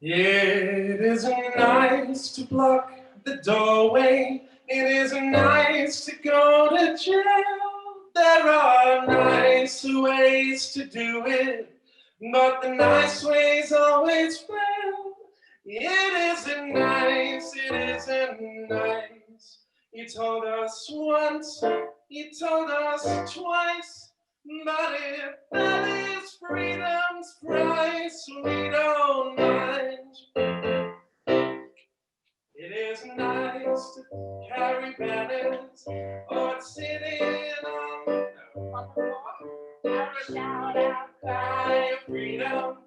It isn't nice to block the doorway. It isn't nice to go to jail. There are nicer ways to do it, but the nice ways always fail. It isn't nice, it isn't nice. You told us once, you told us twice. But if that is freedom's price, we don't mind. It is nice to carry banners or sit in on the floor, shout out, cry of freedom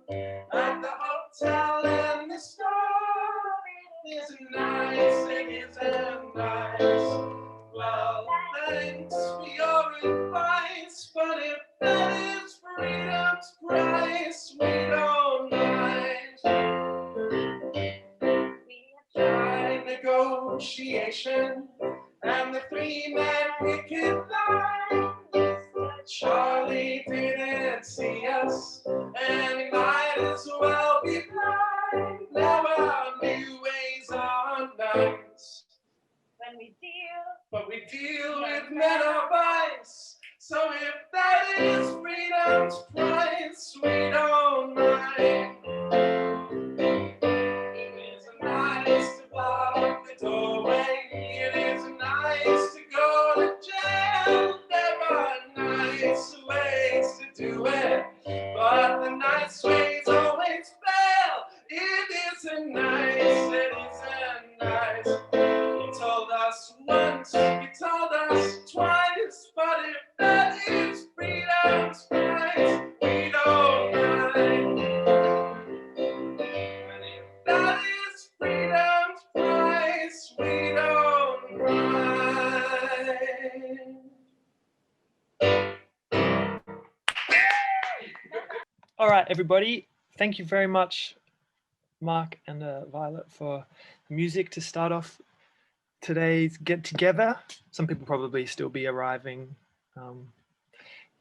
at the hotel and the store. It isn't nice, it isn't nice. Well, thanks for your advice, but if that is freedom's price, we don't mind. We have tried negotiation and the three-man picket line. Charlie didn't see us, and he might as well be blind. Now our new ways are nice. When we deal, but we deal with men of ice. So if that is freedom's price, we don't mind. It is nice to block the doorway. It is nice to go to jail. There are nice ways to do it, but the nice ways always fail. It isn't nice, it isn't nice. You told us once, you told us twice, but if that is freedom's price, we don't mind. And if that is freedom's price, we don't mind. All right, everybody. Thank you very much, Mark and Violet, for music to start off today's get together. Some people probably still be arriving,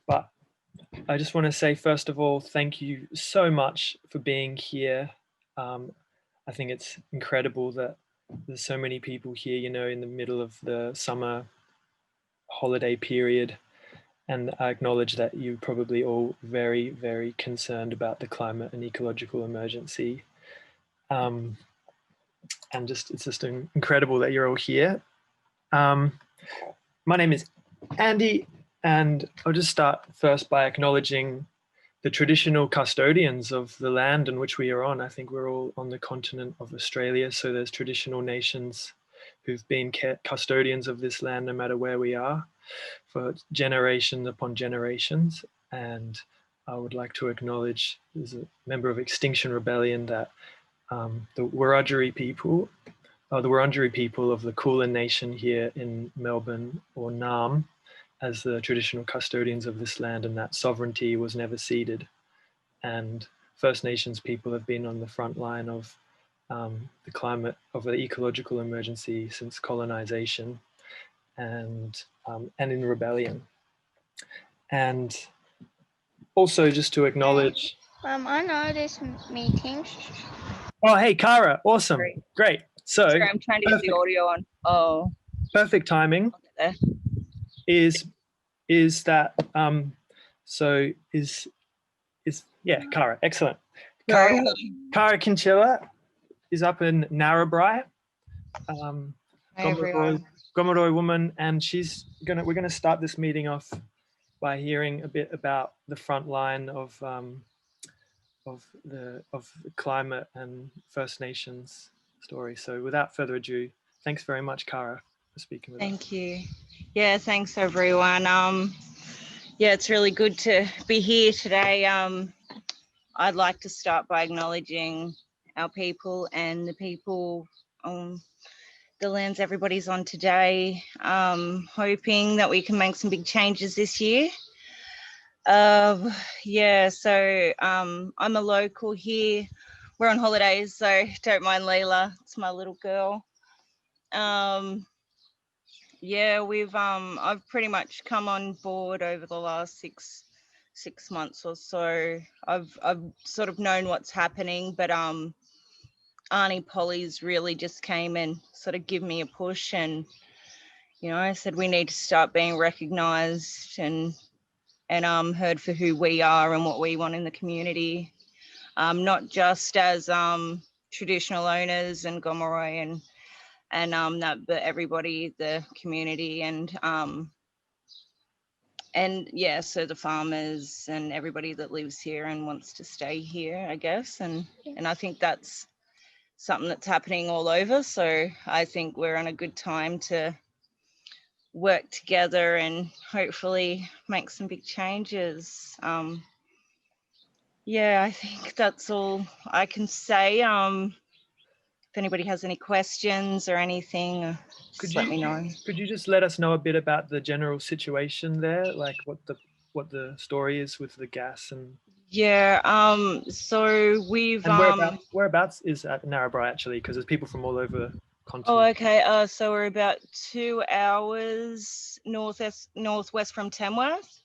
but I just want to say, first of all, thank you so much for being here. I think it's incredible that there's so many people here, you know, in the middle of the summer holiday period. And I acknowledge that you're probably all very, very concerned about the climate and ecological emergency. And it's just incredible that you're all here. My name is Andy, and I'll just start first by acknowledging the traditional custodians of the land in which we are on. I think we're all on the continent of Australia, so there's traditional nations who've been custodians of this land no matter where we are for generation upon generations. And I would like to acknowledge, as a member of Extinction Rebellion, that the Wurundjeri people of the Kulin Nation here in Melbourne, or Naarm, as the traditional custodians of this land, and that sovereignty was never ceded. And First Nations people have been on the front line of the climate, of the ecological emergency since colonization and in rebellion. And also just to acknowledge... I know this meeting. Oh, hey, Karra, awesome, great. So sorry, I'm trying to get the audio on. Oh, perfect timing is that yeah, Karra, excellent. Karra Kinchilla is up in Narrabri, Gomeroi woman, and we're gonna start this meeting off by hearing a bit about the front line of the climate and First Nations story. So without further ado, thanks very much, Karra, for speaking with us. Thank you. Yeah, thanks everyone. Yeah, it's really good to be here today. I'd like to start by acknowledging our people and the people on the lands everybody's on today, hoping that we can make some big changes this year. Yeah, so I'm a local here. We're on holidays, so don't mind Leela, it's my little girl. Yeah, I've pretty much come on board over the last 6 months or so. I've sort of known what's happening, but Auntie Polly's really just came and sort of give me a push, and I said we need to start being recognised and heard for who we are and what we want in the community, not just as traditional owners and Gomeroi and that, but everybody, the community, and yeah, so the farmers and everybody that lives here and wants to stay here, I guess, and I think that's something that's happening all over. So I think we're on a good time to work together and hopefully make some big changes. Yeah, I think that's all I can say. If anybody has any questions or anything, just let me know. Could you just let us know a bit about the general situation there, like what the story is with the gas and? Yeah. So we've And whereabouts is at Narrabri actually? Because there's people from all over the continent. Oh, okay. So we're about 2 hours northwest from Tamworth.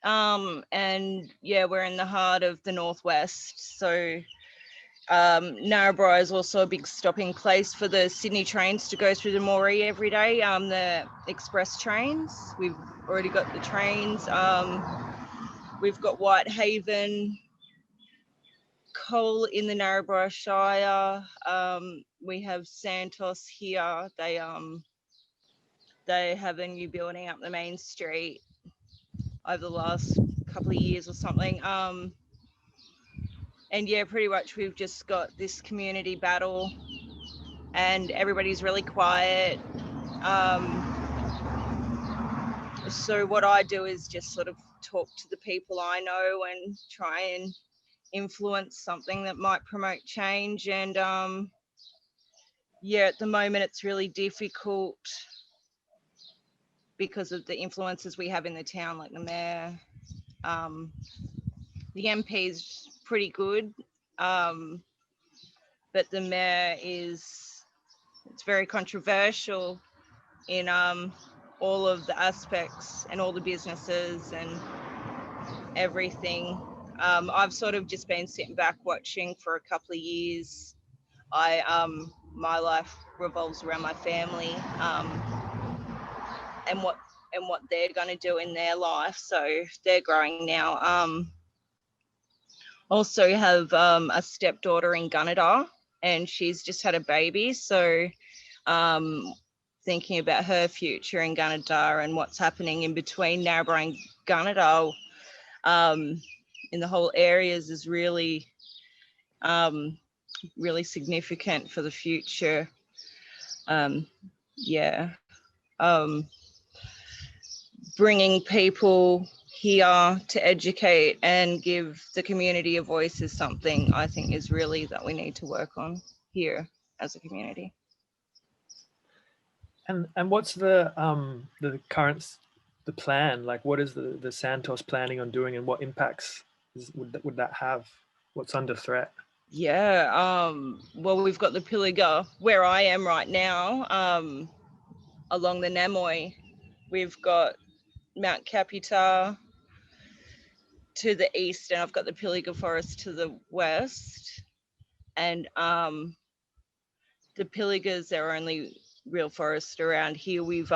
And yeah, we're in the heart of the northwest. So Narrabri is also a big stopping place for the Sydney trains to go through the Moree every day, the express trains. We've already got the trains. We've got Whitehaven coal in the Narrabri Shire. We have SANTOS here. They have a new building up the main street over the last couple of years or something. And yeah, pretty much we've just got this community battle and everybody's really quiet. So what I do is just sort of talk to the people I know and try and influence something that might promote change. And yeah, at the moment it's really difficult because of the influences we have in the town, like the mayor. The MP is pretty good, but the mayor it's very controversial in all of the aspects and all the businesses and everything. I've sort of just been sitting back watching for a couple of years. My life revolves around my family and what they're going to do in their life. So they're growing now. Also have a stepdaughter in Gunnedah, and she's just had a baby. So thinking about her future in Gunnedah and what's happening in between Narrabri and Gunnedah in the whole areas is really, really significant for the future. Yeah. Bringing people here to educate and give the community a voice is something I think is really that we need to work on here as a community. And what's the plan? Like, what is the SANTOS planning on doing, and what impacts would that have? What's under threat? Yeah, well, we've got the Pilliga where I am right now, along the Namoi. We've got Mount Capita to the east, and I've got the Pilliga Forest to the west. And the Pilligas are only real forest around here. We've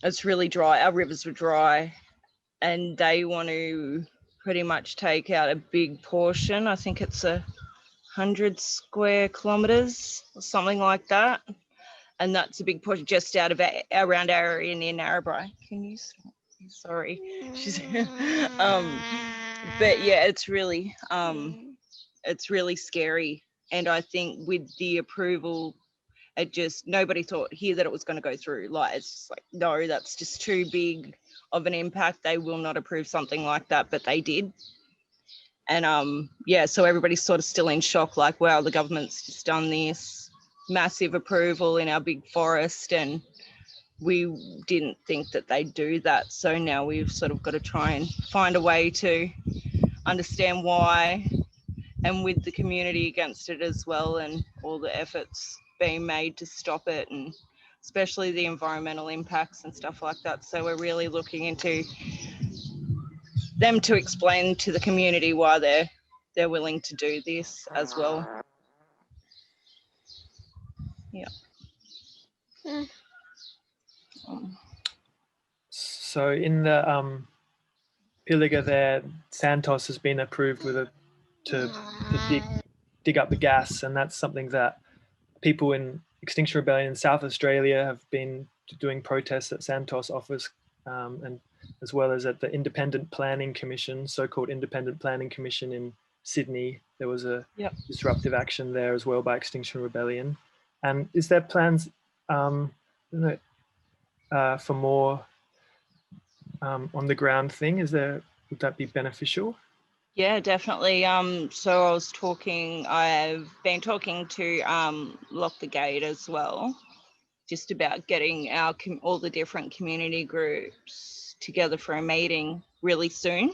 it's really dry. Our rivers were dry, and they want to pretty much take out a big portion. I think it's 100 square kilometers or something like that, and that's a big portion just out of around our area near Narrabri. Can you stop? Sorry. But yeah, it's really scary. And I think with the approval, nobody thought here that it was going to go through. Like, it's just like, no, that's just too big of an impact. They will not approve something like that, but they did. And yeah, so everybody's sort of still in shock, like, wow, the government's just done this massive approval in our big forest, and we didn't think that they'd do that. So now we've sort of got to try and find a way to understand why, and with the community against it as well, and all the efforts being made to stop it, and especially the environmental impacts and stuff like that. So we're really looking into them to explain to the community why they're willing to do this as well. Yeah. Mm. So in the Pilliga there, SANTOS has been approved with to dig up the gas, and that's something that people in Extinction Rebellion in South Australia have been doing protests at SANTOS office, and as well as at the Independent Planning Commission, so-called Independent Planning Commission in Sydney. There was a disruptive action there as well by Extinction Rebellion. And is there plans for more on the ground thing? Would that be beneficial? Yeah, definitely. So I've been talking to Lock the Gate as well, just about getting all the different community groups together for a meeting really soon,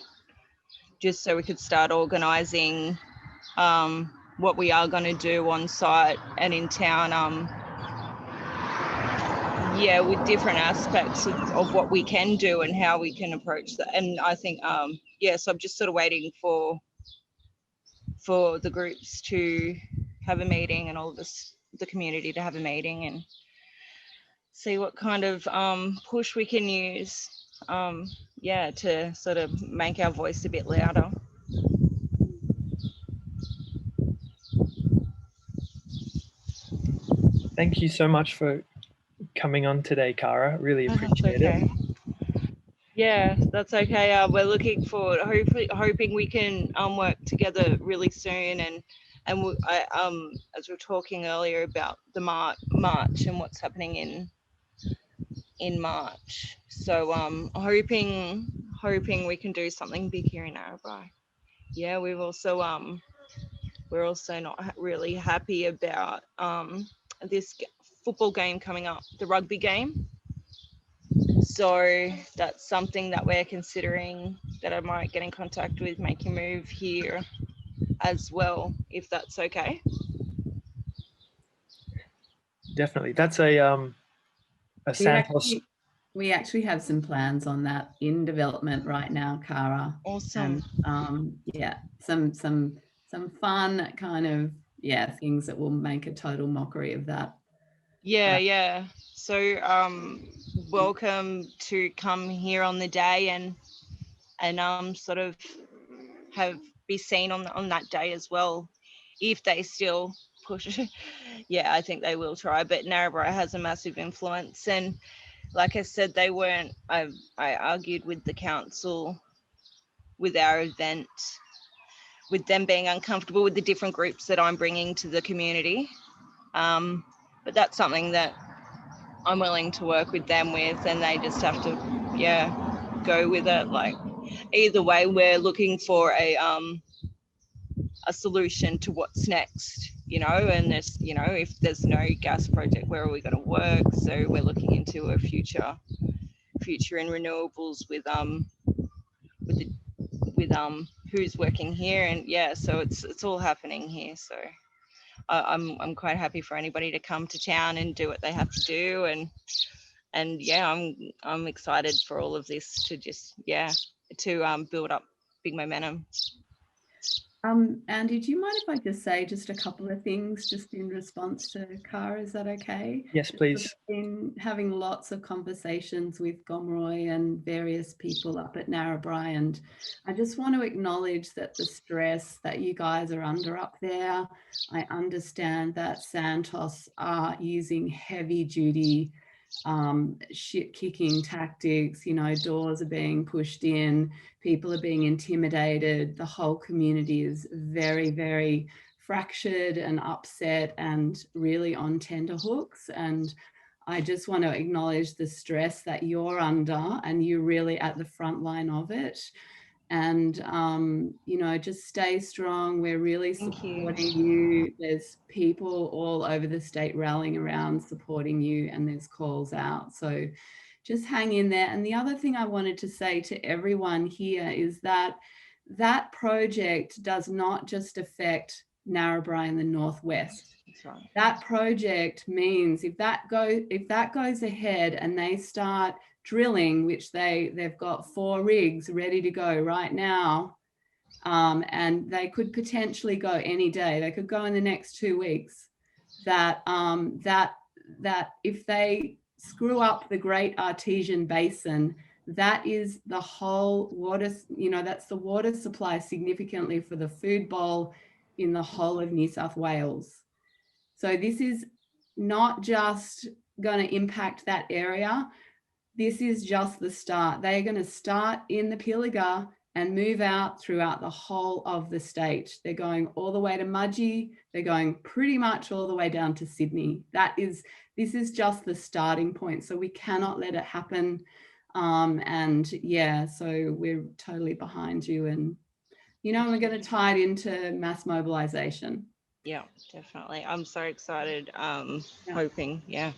just so we could start organising what we are going to do on site and in town. Yeah, with different aspects of what we can do and how we can approach that. And I think, so I'm just sort of waiting for the groups to have a meeting and all of the community to have a meeting and see what kind of push we can use, to sort of make our voice a bit louder. Thank you so much for coming on today, Karra. Really appreciate it. Yeah, that's okay. We're looking forward, hoping we can work together really soon. And as we were talking earlier about the March and what's happening in March. So hoping we can do something big here in Narrabri. Yeah, we're also not really happy about this football game coming up, the rugby game. So that's something that we're considering, that I might get in contact with, make a move here as well, if that's okay. Definitely. That's a SANTOS. We actually have some plans on that in development right now, Karra. Awesome. And some fun kind of things that will make a total mockery of that. Yeah. So welcome to come here on the day and sort of be seen on that day as well, if they still push. Yeah, I think they will try, but Narrabri has a massive influence, and like I said, they weren't. I argued with the council with our event, with them being uncomfortable with the different groups that I'm bringing to the community, but that's something that I'm willing to work with them with, and they just have to go with it. Like, either way, we're looking for a solution to what's next, and there's, if there's no gas project, where are we going to work? So we're looking into a future in renewables with who's working here, and so it's all happening here. So I'm quite happy for anybody to come to town and do what they have to do, and I'm excited for all of this to just to build up big momentum. Andy, do you mind if I just say just a couple of things just in response to Karra? Is that okay? Yes, please. I've been having lots of conversations with Gomeroi and various people up at Narrabri, and I just want to acknowledge that the stress that you guys are under up there. I understand that SANTOS are using heavy duty shit kicking tactics, doors are being pushed in, people are being intimidated, the whole community is very, very fractured and upset and really on tenterhooks. And I just want to acknowledge the stress that you're under, and you're really at the front line of it. And just stay strong. We're really supporting you. There's people all over the state rallying around supporting you, and there's calls out, so just hang in there. And the other thing I wanted to say to everyone here is that that project does not just affect Narrabri and the Northwest. Right. That project means if that goes ahead and they start drilling, which they've got 4 rigs ready to go right now. And they could potentially go any day. They could go in the next 2 weeks. That if they screw up the Great Artesian Basin, that is the whole water, that's the water supply significantly for the food bowl in the whole of New South Wales. So this is not just going to impact that area. This is just the start. They're going to start in the Pilliga and move out throughout the whole of the state. They're going all the way to Mudgee. They're going pretty much all the way down to Sydney. This is just the starting point. So we cannot let it happen. And yeah, so we're totally behind you. And, we're going to tie it into mass mobilisation. Yeah, definitely. I'm so excited. Yeah. Hoping, yeah.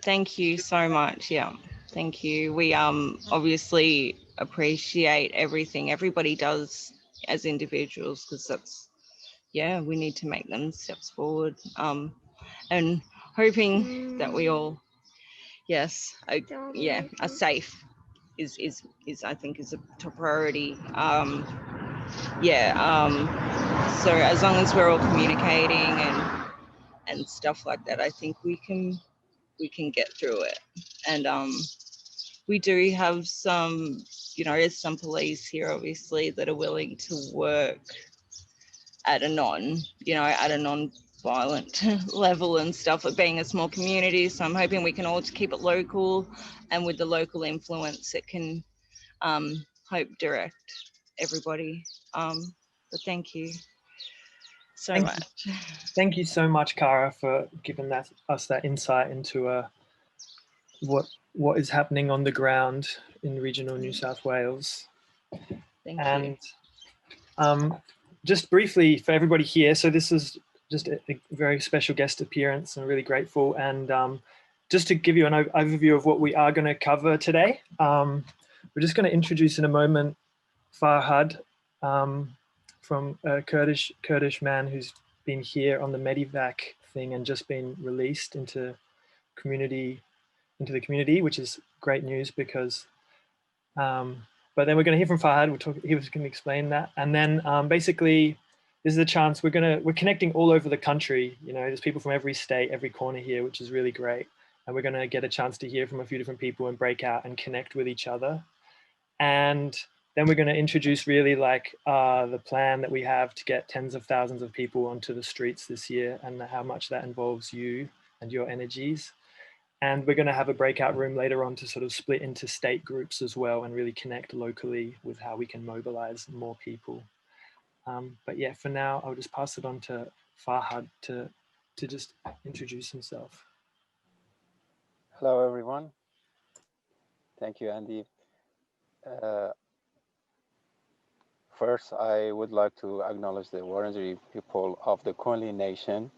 Thank you so much. Yeah, thank you. We obviously appreciate everything everybody does as individuals, because that's, we need to make them steps forward. And hoping that we all, are safe is I think is a top priority. So as long as we're all communicating and stuff like that, I think we can get through it. And we do have some, there's some police here obviously that are willing to work at a non-violent level and stuff, of being a small community. So I'm hoping we can all keep it local, and with the local influence it can hope direct everybody. But thank you so much. Thank you so much, Karra, for giving us that insight into what is happening on the ground in regional New South Wales. Thank you. And just briefly for everybody here, so this is just a very special guest appearance, and really grateful. And just to give you an overview of what we are going to cover today, we're just going to introduce in a moment Farhad, from a Kurdish man who's been here on the Medivac thing and just been released into the community, which is great news, because but then we're going to hear from Farhad. He was going to explain that, and then basically this is a chance. We're connecting all over the country. There's people from every state, every corner here, which is really great, and we're going to get a chance to hear from a few different people and break out and connect with each other. And then we're going to introduce really the plan that we have to get tens of thousands of people onto the streets this year, and how much that involves you and your energies. And we're going to have a breakout room later on to sort of split into state groups as well, and really connect locally with how we can mobilize more people. But yeah, for now, I'll just pass it on to Farhad to just introduce himself. Hello, everyone. Thank you, Andy. First, I would like to acknowledge the Wurundjeri people of the Kulin Nation,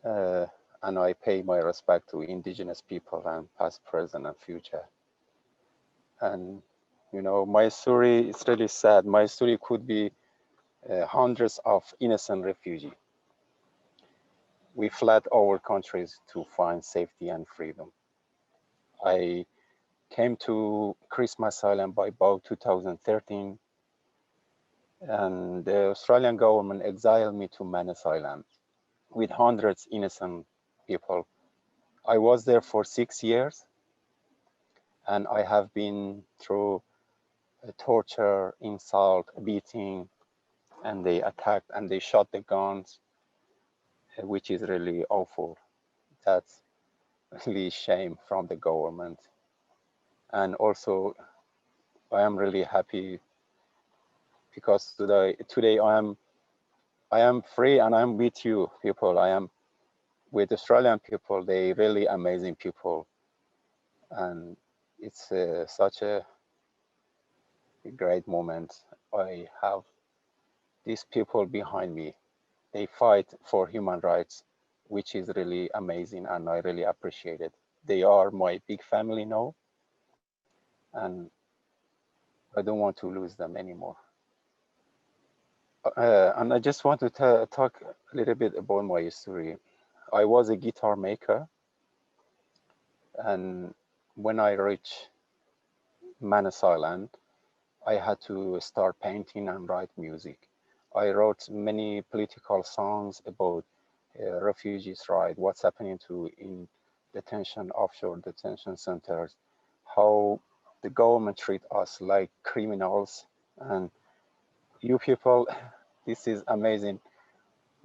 and I pay my respect to Indigenous people, and past, present, and future. And my story is really sad. My story could be hundreds of innocent refugees. We fled our countries to find safety and freedom. I came to Xmas Island by about 2013, and the Australian government exiled me to Manus Island with hundreds innocent people. I was there for 6 years, and I have been through torture, insult, beating, and they attacked and they shot the guns, which is really awful. That's really shame from the government. And also, I am really happy because today I am free, and I'm with you people. I am with Australian people. They really amazing people, and it's such a great moment. I have these people behind me. They fight for human rights, which is really amazing, and I really appreciate it. They are my big family now, and I don't want to lose them anymore. And I just want to talk a little bit about my story. I was a guitar maker. And when I reached Manus Island, I had to start painting and write music. I wrote many political songs about refugees' rights, what's happening in detention, offshore detention centers, how the government treat us like criminals. And you people, this is amazing.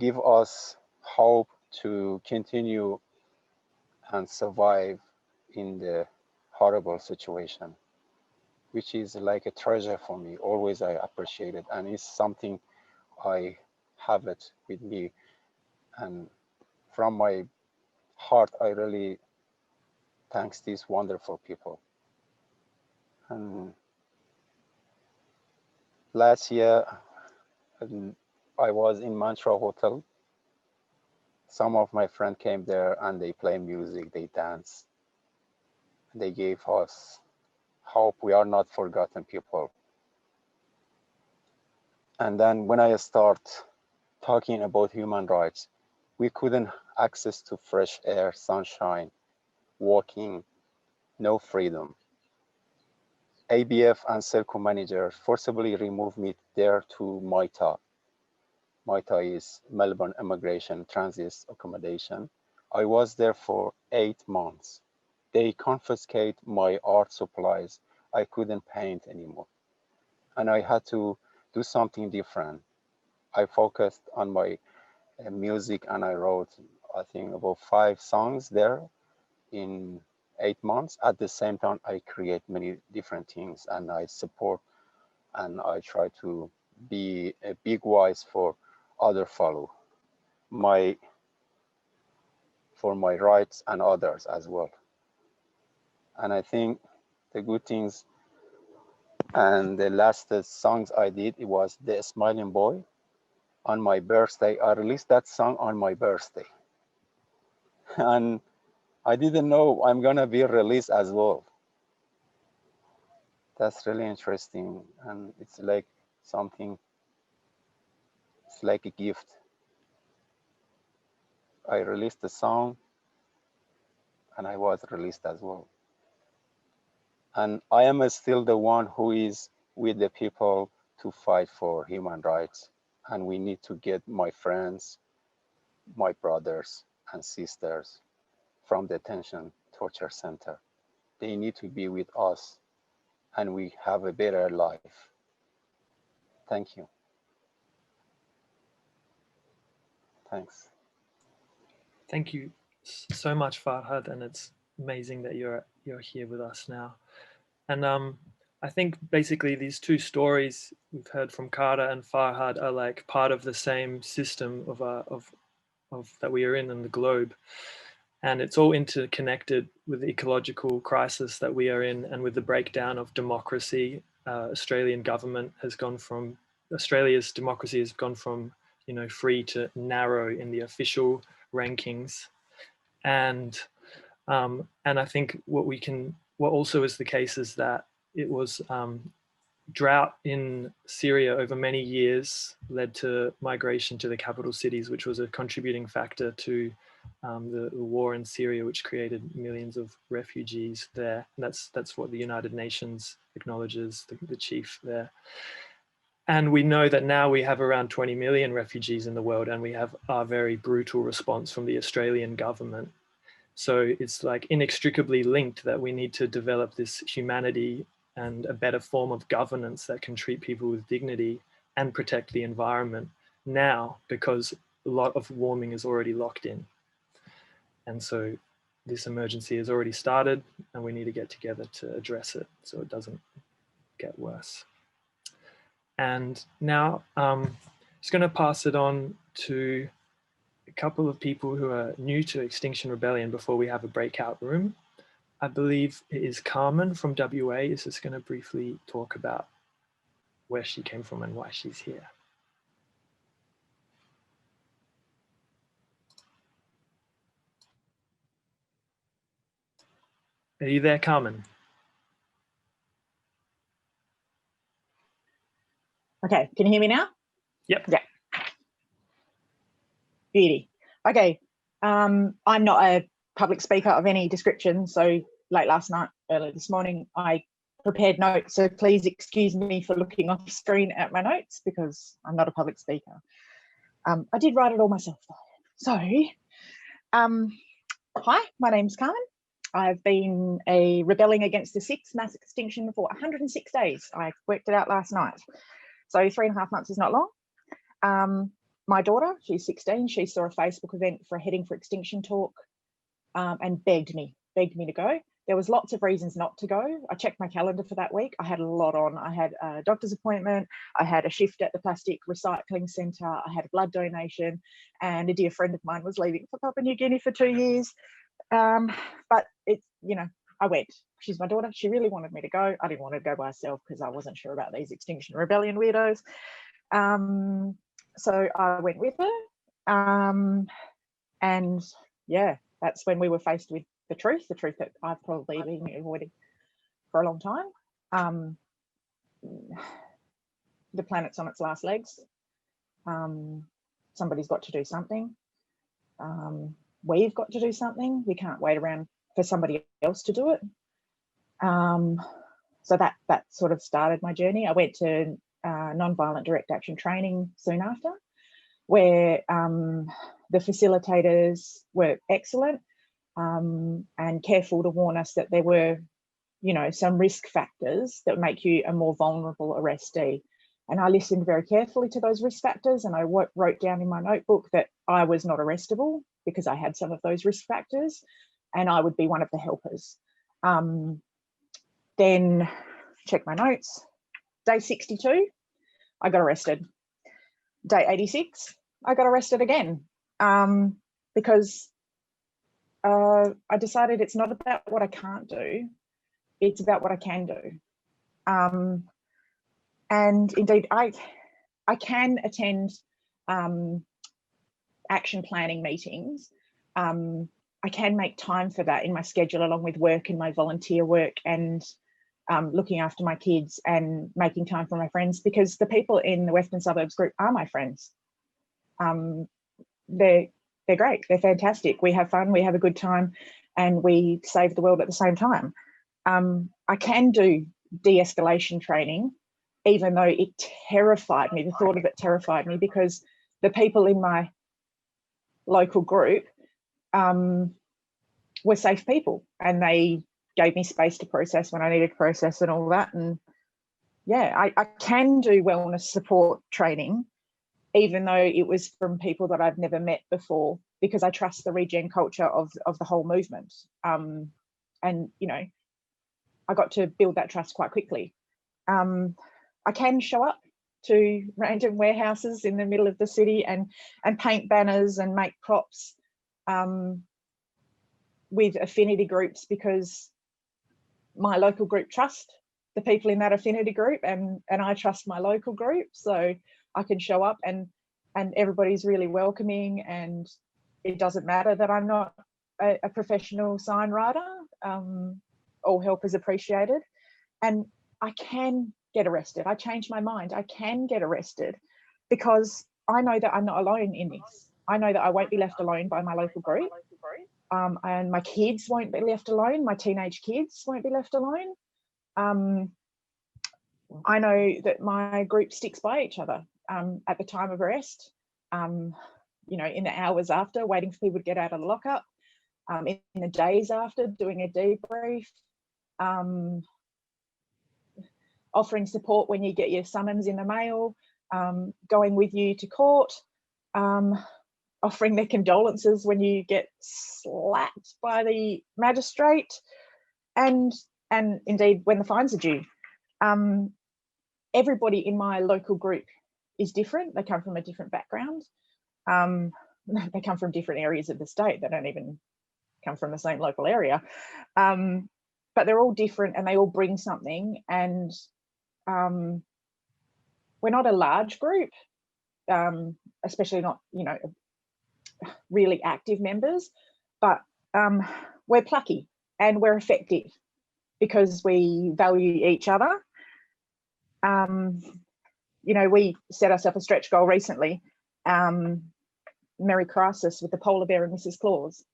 Give us hope to continue and survive in the horrible situation, which is like a treasure for me. Always I appreciate it, and it's something I have it with me. And from my heart, I really thanks these wonderful people. And last year, I was in Mantra Hotel. Some of my friends came there and they play music, they dance. They gave us hope. We are not forgotten people. And then when I start talking about human rights, we couldn't access to fresh air, sunshine, walking, no freedom. ABF and Serco managers forcibly removed me there to MITA. MITA is Melbourne Immigration Transit Accommodation. I was there for 8 months. They confiscate my art supplies. I couldn't paint anymore. And I had to do something different. I focused on my music and I wrote, I think, about 5 songs there in 8 months. At the same time, I create many different things and I support and I try to be a big voice for other follow for my rights and others as well. And I think the good things and the last songs I did, it was The Smiling Boy. On my birthday, I released that song on my birthday. And I didn't know I'm gonna be released as well. That's really interesting. And it's like something, it's like a gift. I released the song and I was released as well. And I am still the one who is with the people to fight for human rights. And we need to get my friends, my brothers and sisters from detention torture center. They need to be with us and we have a better life. Thank you. Thanks. Thank you so much, Farhad, and it's amazing that you're here with us now. And I think basically these two stories we've heard from Karra and Farhad are like part of the same system of that we are in the globe, and it's all interconnected with the ecological crisis that we are in and with the breakdown of democracy. Australian government has gone from Australia's democracy has gone from free to narrow in the official rankings, and I think what also is the case is that it was drought in Syria over many years led to migration to the capital cities, which was a contributing factor to the war in Syria, which created millions of refugees there. And that's what the United Nations acknowledges, the chief there. And we know that now we have around 20 million refugees in the world, and we have a very brutal response from the Australian government. So it's like inextricably linked that we need to develop this humanity and a better form of governance that can treat people with dignity and protect the environment now, because a lot of warming is already locked in. And so this emergency has already started and we need to get together to address it so it doesn't get worse. And now I'm just going to pass it on to a couple of people who are new to Extinction Rebellion before we have a breakout room. I believe it is Carmen from WA is just going to briefly talk about where she came from and why she's here. Are you there, Carmen? Okay, can you hear me now? Yep. Yeah. Beauty. Okay, I'm not a public speaker of any description. So late last night, early this morning, I prepared notes. So please excuse me for looking off screen at my notes because I'm not a public speaker. I did write it all myself though. So, hi, my name's Carmen. I've been rebelling against the sixth mass extinction for 106 days. I worked it out last night. So 3.5 months is not long. My daughter, she's 16, she saw a Facebook event for a Heading for Extinction talk and begged me to go. There was lots of reasons not to go. I checked my calendar for that week. I had a lot on. I had a doctor's appointment. I had a shift at the plastic recycling centre. I had a blood donation, and a dear friend of mine was leaving for Papua New Guinea for 2 years. But it's, you know, I went. She's my daughter. She really wanted me to go. I didn't want to go by myself because I wasn't sure about these Extinction Rebellion weirdos. So I went with her. And yeah, that's when we were faced with the truth that I've probably been avoiding for a long time. The planet's on its last legs. Somebody's got to do something. We've got to do something. We can't wait around for somebody else to do it. So that sort of started my journey. I went to non-violent direct action training soon after, where the facilitators were excellent and careful to warn us that there were, you know, some risk factors that make you a more vulnerable arrestee. And I listened very carefully to those risk factors, and I wrote down in my notebook that I was not arrestable because I had some of those risk factors, and I would be one of the helpers. Then check my notes. Day 62, I got arrested. Day 86, I got arrested again because I decided it's not about what I can't do, it's about what I can do. And indeed, I can attend action planning meetings. I can make time for that in my schedule, along with work and my volunteer work and looking after my kids and making time for my friends, because the people in the Western Suburbs group are my friends. They're great, they're fantastic. We have fun, we have a good time, and we save the world at the same time. I can do de-escalation training, even though it terrified me, the thought of it terrified me, because the people in my local group were safe people, and they gave me space to process when I needed to process and all that. And yeah, I can do wellness support training, even though it was from people that I've never met before, because I trust the regen culture of the whole movement. And, you know, I got to build that trust quite quickly. I can show up to random warehouses in the middle of the city and paint banners and make props with affinity groups, because my local group trust the people in that affinity group, and I trust my local group, so I can show up and everybody's really welcoming, and it doesn't matter that I'm not a professional sign writer. All help is appreciated, and I can get arrested. I changed my mind. I can get arrested because I know that I'm not alone in this. I know that I won't be left alone by my local group, and my kids won't be left alone. My teenage kids won't be left alone. I know that my group sticks by each other at the time of arrest, you know, in the hours after, waiting for people to get out of the lockup, in the days after, doing a debrief, offering support when you get your summons in the mail, going with you to court, offering their condolences when you get slapped by the magistrate, and indeed when the fines are due. Everybody in my local group is different. They come from a different background. They come from different areas of the state. They don't even come from the same local area. But they're all different, and they all bring something. And we're not a large group, especially not, you know, really active members, but we're plucky and we're effective because we value each other. You know, we set ourselves a stretch goal recently, Merry Crisis with the polar bear and Mrs. Claus.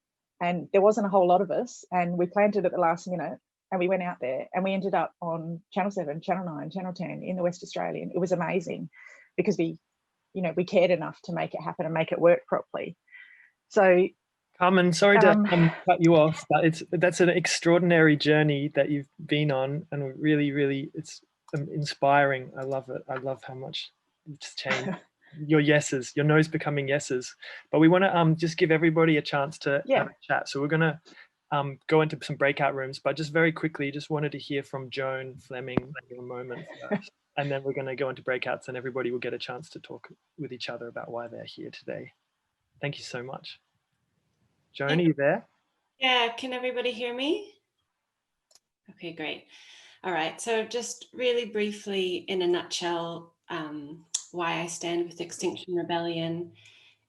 and there wasn't a whole lot of us, and we planned it at the last minute, and we went out there and we ended up on Channel 7, Channel 9, Channel 10 in the West Australian. It was amazing because we cared enough to make it happen and make it work properly. So Carmen, sorry to cut you off, but that's an extraordinary journey that you've been on, and really, really, it's inspiring. I love it. I love how much it's changed. Your yeses, your no's becoming yeses. But we want to just give everybody a chance to have a chat. So we're going to go into some breakout rooms, but just very quickly, just wanted to hear from Joan Fleming in a moment first. And then we're going to go into breakouts and everybody will get a chance to talk with each other about why they're here today. Thank you so much. Joan, are you there? Yeah, can everybody hear me? Okay, great. All right, so just really briefly, in a nutshell, why I stand with Extinction Rebellion.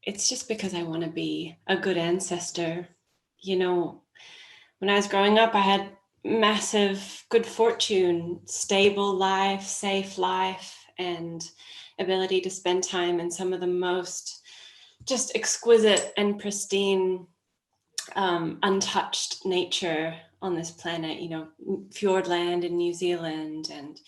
It's just because I want to be a good ancestor. You know, when I was growing up, I had massive good fortune, stable life, safe life, and ability to spend time in some of the most just exquisite and pristine untouched nature on this planet, you know, fjordland in New Zealand and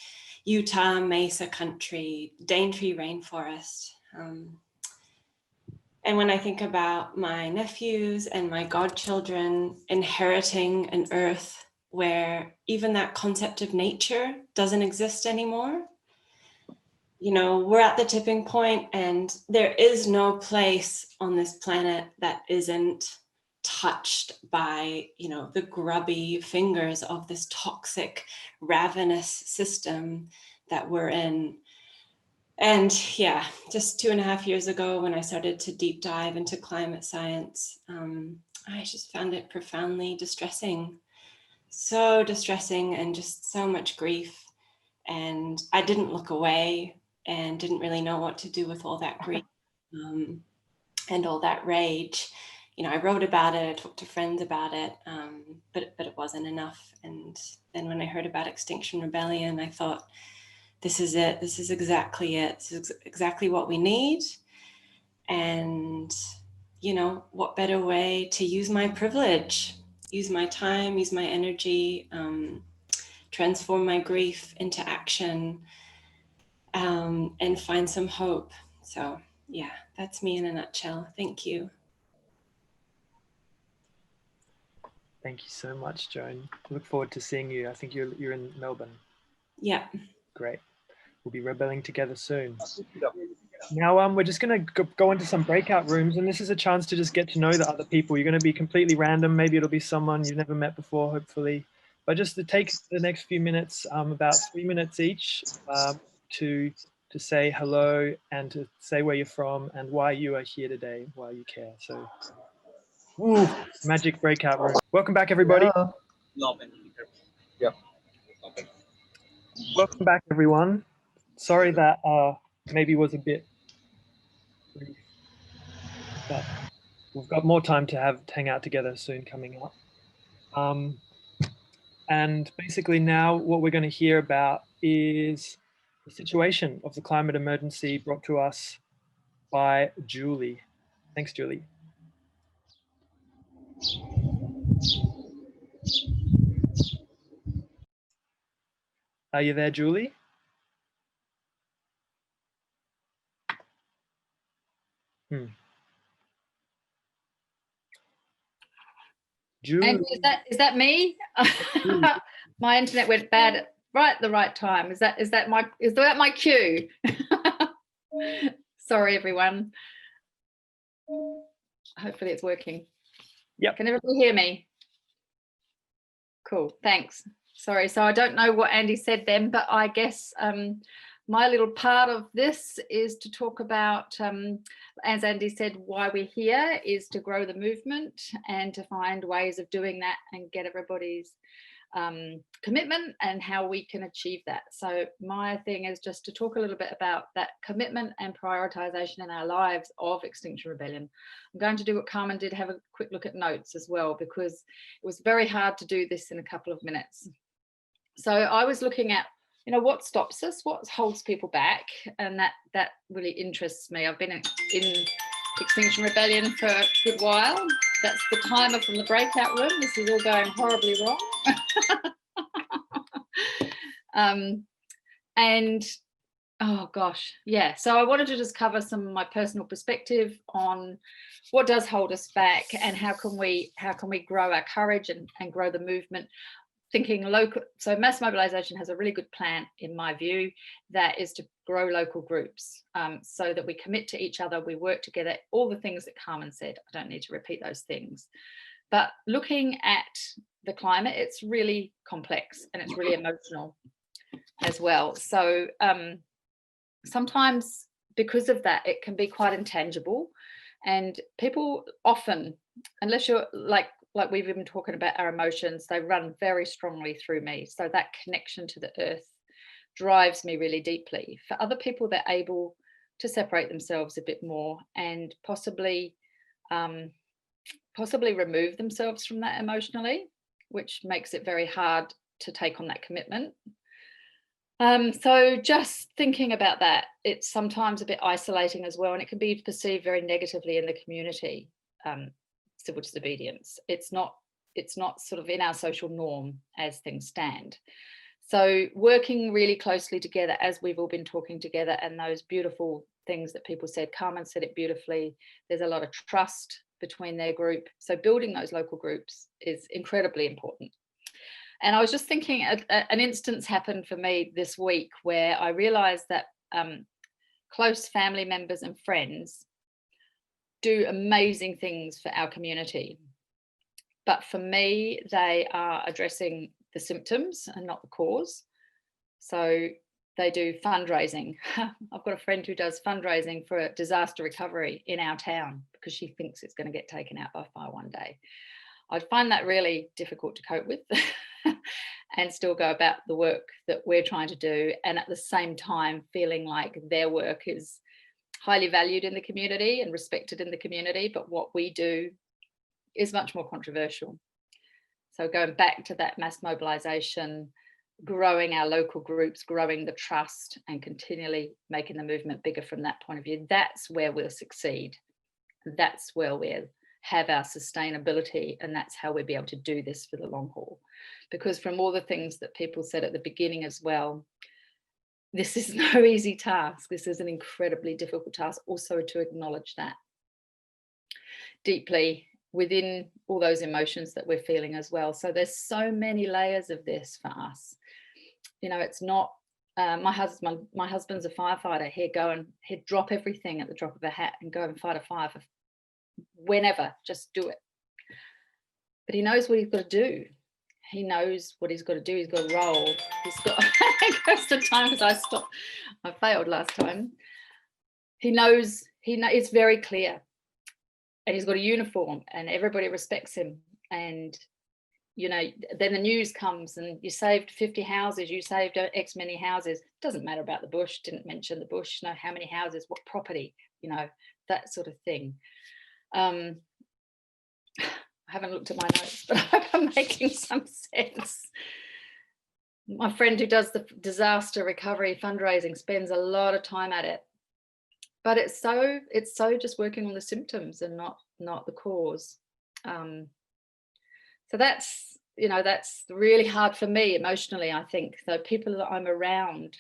Utah Mesa country, Daintree rainforest. And when I think about my nephews and my godchildren inheriting an earth where even that concept of nature doesn't exist anymore, you know, we're at the tipping point, and there is no place on this planet that isn't touched by, you know, the grubby fingers of this toxic, ravenous system that we're in. And yeah, just 2.5 years ago, when I started to deep dive into climate science, I just found it profoundly distressing. So distressing, and just so much grief. And I didn't look away and didn't really know what to do with all that grief and all that rage. You know, I wrote about it, I talked to friends about it, but it wasn't enough. And then when I heard about Extinction Rebellion, I thought, this is it. This is exactly it. This is exactly what we need. And, you know, what better way to use my privilege, use my time, use my energy, transform my grief into action, and find some hope. So yeah, that's me in a nutshell. Thank you. Thank you so much, Joan. Look forward to seeing you. I think you're in Melbourne. Yeah. Great. We'll be rebelling together soon. Now we're just going to go into some breakout rooms, and this is a chance to just get to know the other people. You're going to be completely random. Maybe it'll be someone you've never met before, hopefully. But just to take the next few minutes, about 3 minutes each, to say hello and to say where you're from and why you are here today, why you care. So, ooh, magic breakout room. Welcome back, everybody. Yep. Welcome back, everyone. Sorry that maybe was a bit brief, but we've got more time to hang out together soon coming up. And basically now what we're going to hear about is the situation of the climate emergency brought to us by Julie. Thanks, Julie. Are you there, Julie? Julie. And is that me? My internet went bad at the right time. Is that my cue? Sorry, everyone. Hopefully it's working. Yep. Can everybody hear me? Cool, thanks. Sorry, so I don't know what Andy said then, but I guess my little part of this is to talk about, as Andy said, why we're here is to grow the movement and to find ways of doing that and get everybody's commitment and how we can achieve that. So my thing is just to talk a little bit about that commitment and prioritization in our lives of Extinction Rebellion. I'm going to do what Carmen did, have a quick look at notes as well, because it was very hard to do this in a couple of minutes. So I was looking at, you know, what stops us, what holds people back, and that really interests me. I've been in Extinction Rebellion for a good while. That's the timer from the breakout room. This is all going horribly wrong. And oh gosh, yeah. So I wanted to just cover some of my personal perspective on what does hold us back and how can we grow our courage and grow the movement. Thinking local, so mass mobilisation has a really good plan, in my view, that is to grow local groups so that we commit to each other, we work together, all the things that Carmen said. I don't need to repeat those things. But looking at the climate, it's really complex and it's really emotional as well. So sometimes because of that, it can be quite intangible, and people often, unless you're like we've been talking about our emotions, they run very strongly through me. So that connection to the earth drives me really deeply. For other people, they're able to separate themselves a bit more and possibly remove themselves from that emotionally, which makes it very hard to take on that commitment. So just thinking about that, it's sometimes a bit isolating as well, and it can be perceived very negatively in the community. Civil disobedience. It's not sort of in our social norm as things stand. So working really closely together, as we've all been talking together, and those beautiful things that people said, Carmen said it beautifully, there's a lot of trust between their group. So building those local groups is incredibly important. And I was just thinking, an instance happened for me this week where I realized that close family members and friends do amazing things for our community. But for me, they are addressing the symptoms and not the cause. So they do fundraising. I've got a friend who does fundraising for disaster recovery in our town because she thinks it's going to get taken out by fire one day. I'd find that really difficult to cope with and still go about the work that we're trying to do, and at the same time feeling like their work is highly valued in the community and respected in the community, but what we do is much more controversial. So going back to that mass mobilisation, growing our local groups, growing the trust and continually making the movement bigger from that point of view, that's where we'll succeed. That's where we'll have our sustainability, and that's how we'll be able to do this for the long haul. Because from all the things that people said at the beginning as well, this is no easy task. This is an incredibly difficult task, also to acknowledge that deeply within all those emotions that we're feeling as well. So there's so many layers of this for us. You know, it's not, my husband's a firefighter. He'd drop everything at the drop of a hat and go and fight a fire for whenever, just do it. But he knows what he's got to do. He knows what he's got to do. He's got to roll. He's got, goes the time because I failed last time. He knows, it's very clear. And he's got a uniform and everybody respects him. And, you know, then the news comes and you saved 50 houses, you saved X many houses. Doesn't matter about the bush, didn't mention the bush, know how many houses, what property, you know, that sort of thing. I haven't looked at my notes, but I hope I'm making some sense. My friend who does the disaster recovery fundraising spends a lot of time at it, but it's so just working on the symptoms and not the cause. So that's, you know, that's really hard for me emotionally. I think the people that I'm around,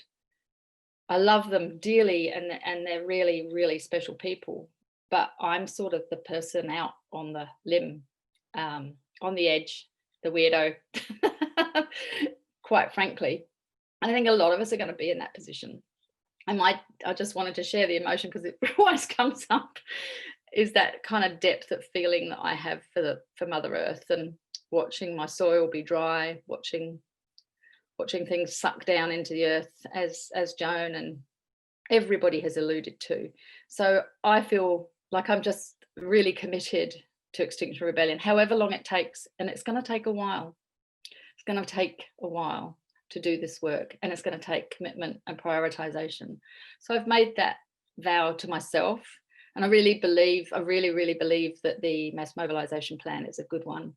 I love them dearly, and they're really, really special people. But I'm sort of the person out on the limb, on the edge, the weirdo, quite frankly. And I think a lot of us are going to be in that position. I just wanted to share the emotion because it always comes up, is that kind of depth of feeling that I have for Mother Earth, and watching my soil be dry, watching things suck down into the earth, as Joan and everybody has alluded to. So I feel like I'm just really committed to Extinction Rebellion, however long it takes, and it's going to take a while. It's going to take a while to do this work, and it's going to take commitment and prioritization. So I've made that vow to myself, and I really believe that the mass mobilization plan is a good one.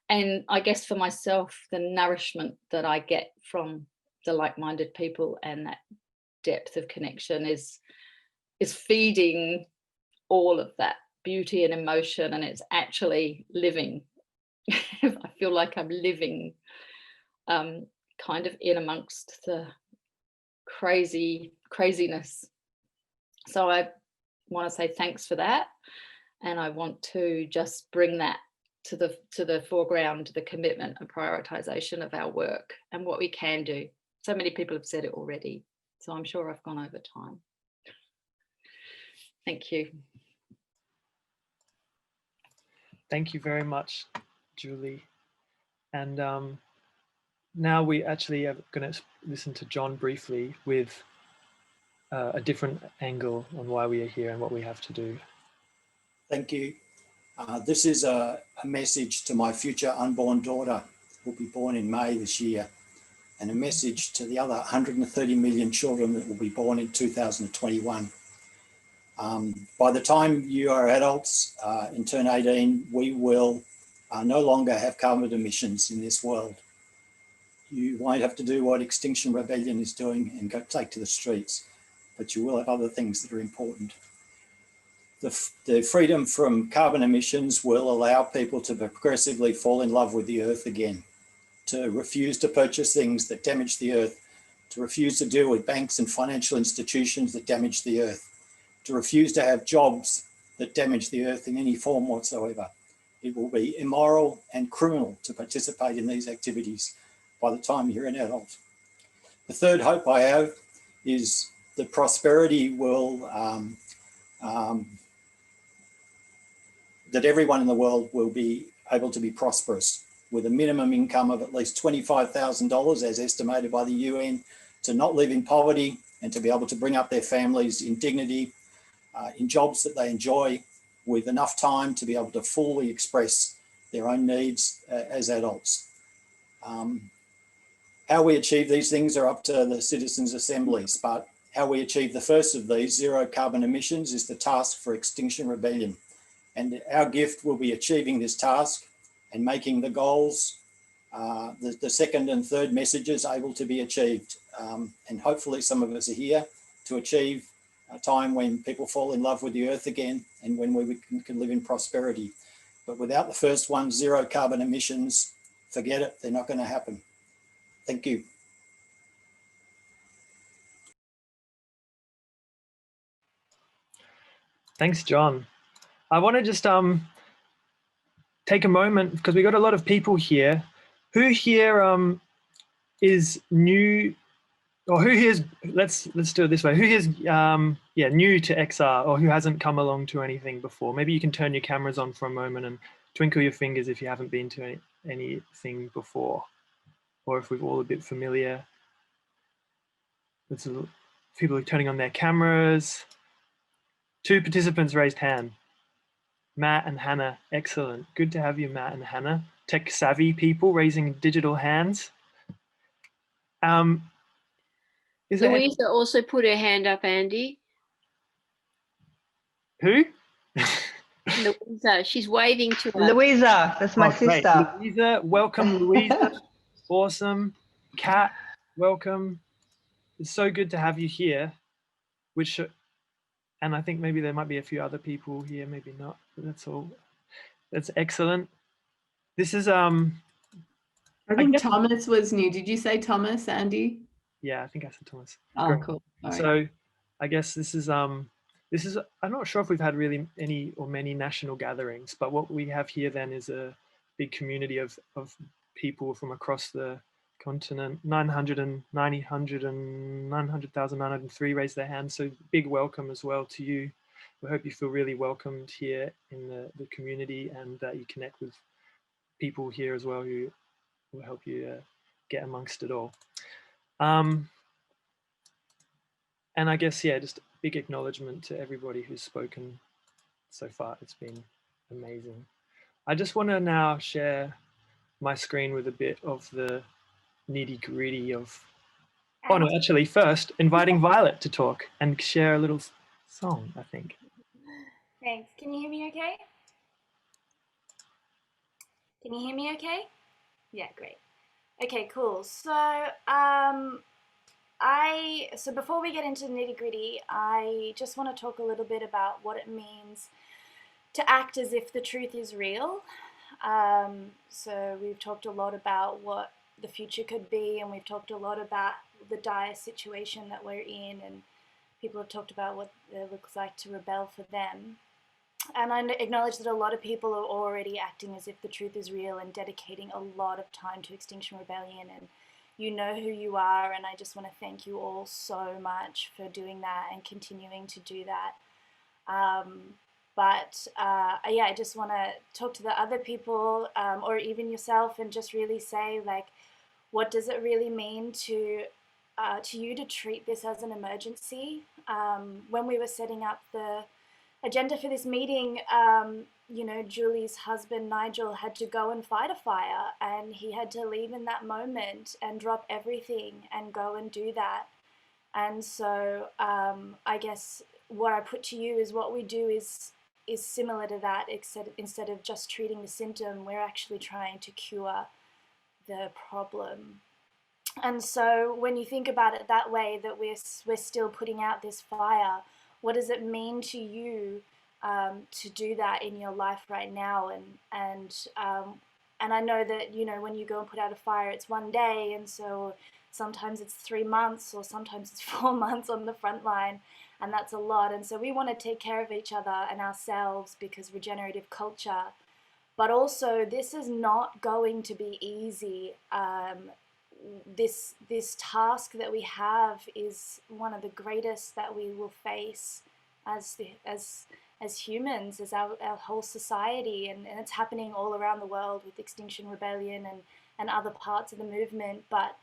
And I guess for myself, the nourishment that I get from the like-minded people and that depth of connection is feeding all of that beauty and emotion, and it's actually living. I feel like I'm living kind of in amongst the craziness. So I want to say thanks for that, and I want to just bring that to the foreground, the commitment and prioritization of our work and what we can do. So many people have said it already, so I'm sure I've gone over time. Thank you. Thank you very much, Julie. And now we actually are going to listen to John briefly with a different angle on why we are here and what we have to do. Thank you. This is a message to my future unborn daughter, who will be born in May this year, and a message to the other 130 million children that will be born in 2021. By the time you are adults and turn 18, we will no longer have carbon emissions in this world. You won't have to do what Extinction Rebellion is doing and go take to the streets, but you will have other things that are important. The freedom from carbon emissions will allow people to progressively fall in love with the earth again, to refuse to purchase things that damage the earth, to refuse to deal with banks and financial institutions that damage the earth, to refuse to have jobs that damage the earth in any form whatsoever. It will be immoral and criminal to participate in these activities by the time you're an adult. The third hope I have is that prosperity will, that everyone in the world will be able to be prosperous with a minimum income of at least $25,000 as estimated by the UN, to not live in poverty and to be able to bring up their families in dignity, in jobs that they enjoy, with enough time to be able to fully express their own needs as adults. How we achieve these things are up to the citizens' assemblies, but how we achieve the first of these, zero carbon emissions, is the task for Extinction Rebellion. And our gift will be achieving this task and making the goals, the second and third messages able to be achieved. And hopefully some of us are here to achieve a time when people fall in love with the earth again and when we can live in prosperity. But without the first one, zero carbon emissions, forget it, they're not going to happen. Thank you. Thanks, John. I want to just take a moment, because we got a lot of people here. Who here is new, or who here is, let's do it this way. Who here is new to XR, or who hasn't come along to anything before? Maybe you can turn your cameras on for a moment and twinkle your fingers if you haven't been to anything before, or if we're all a bit familiar. There's people are turning on their cameras. 2 participants raised hand. Matt and Hannah, excellent. Good to have you, Matt and Hannah. Tech savvy people raising digital hands. Louisa also put her hand up, Andy. Who? Louisa, she's waving to us. Louisa, that's my sister. Louisa, welcome, Louisa. Awesome. Kat, welcome. It's so good to have you here. And I think maybe there might be a few other people here, maybe not. But that's all. That's excellent. This is I think Thomas was new. Did you say Thomas, Andy? Yeah, I think I said Thomas. Oh, great. Cool. All So right. I guess this is I'm not sure if we've had really any or many national gatherings, but what we have here then is a big community of people from across the continent. 900,903 raised their hands. So big welcome as well to you. We hope you feel really welcomed here in the community, and that you connect with people here as well who will help you get amongst it all. And I guess, yeah, just a big acknowledgement to everybody who's spoken so far. It's been amazing. I just want to now share my screen with a bit of the nitty gritty of, oh no, actually first inviting Violet to talk and share a little song, I think. Thanks. Can you hear me okay? Can you hear me okay? Yeah, great. Okay, cool. So, so before we get into the nitty gritty, I just want to talk a little bit about what it means to act as if the truth is real. So we've talked a lot about what the future could be, and we've talked a lot about the dire situation that we're in, and people have talked about what it looks like to rebel for them. And I acknowledge that a lot of people are already acting as if the truth is real and dedicating a lot of time to Extinction Rebellion, and you know who you are, and I just want to thank you all so much for doing that and continuing to do that. Yeah, I just want to talk to the other people, or even yourself, and just really say, like, what does it really mean to you to treat this as an emergency? When we were setting up the agenda for this meeting, you know, Julie's husband Nigel had to go and fight a fire, and he had to leave in that moment and drop everything and go and do that. And so I guess what I put to you is what we do is similar to that, except instead of just treating the symptom, we're actually trying to cure the problem. And so when you think about it that way, that we're still putting out this fire, what does it mean to you to do that in your life right now? And I know that, you know, when you go and put out a fire, it's one day, and so sometimes it's 3 months, or sometimes it's 4 months on the front line, and that's a lot. And so we want to take care of each other and ourselves, because regenerative culture. But also, this is not going to be easy. This task that we have is one of the greatest that we will face as humans, as our whole society, and it's happening all around the world with Extinction Rebellion and other parts of the movement. But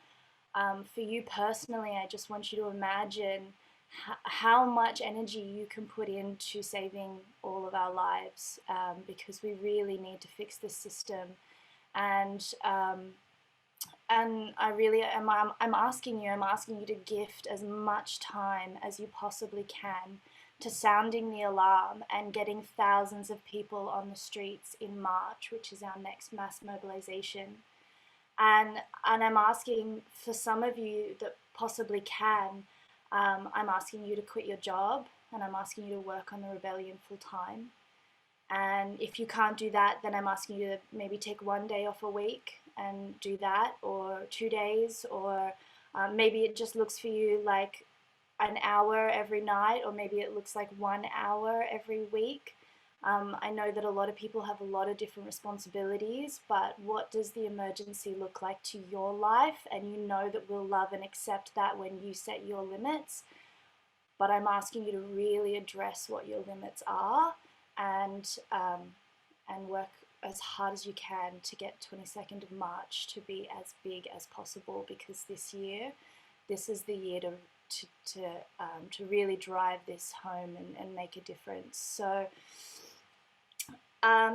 for you personally, I just want you to imagine how much energy you can put into saving all of our lives, because we really need to fix this system. And I really am, I'm asking you to gift as much time as you possibly can to sounding the alarm and getting thousands of people on the streets in March, which is our next mass mobilisation. And I'm asking for some of you that possibly can, I'm asking you to quit your job, and I'm asking you to work on the rebellion full time. And if you can't do that, then I'm asking you to maybe take 1 day off a week and do that, or 2 days, or maybe it just looks for you like an hour every night, or maybe it looks like 1 hour every week. I know that a lot of people have a lot of different responsibilities, but what does the emergency look like to your life? And you know that we'll love and accept that when you set your limits. But I'm asking you to really address what your limits are, and work as hard as you can to get 22nd of March to be as big as possible, because this is the year to really drive this home and make a difference. So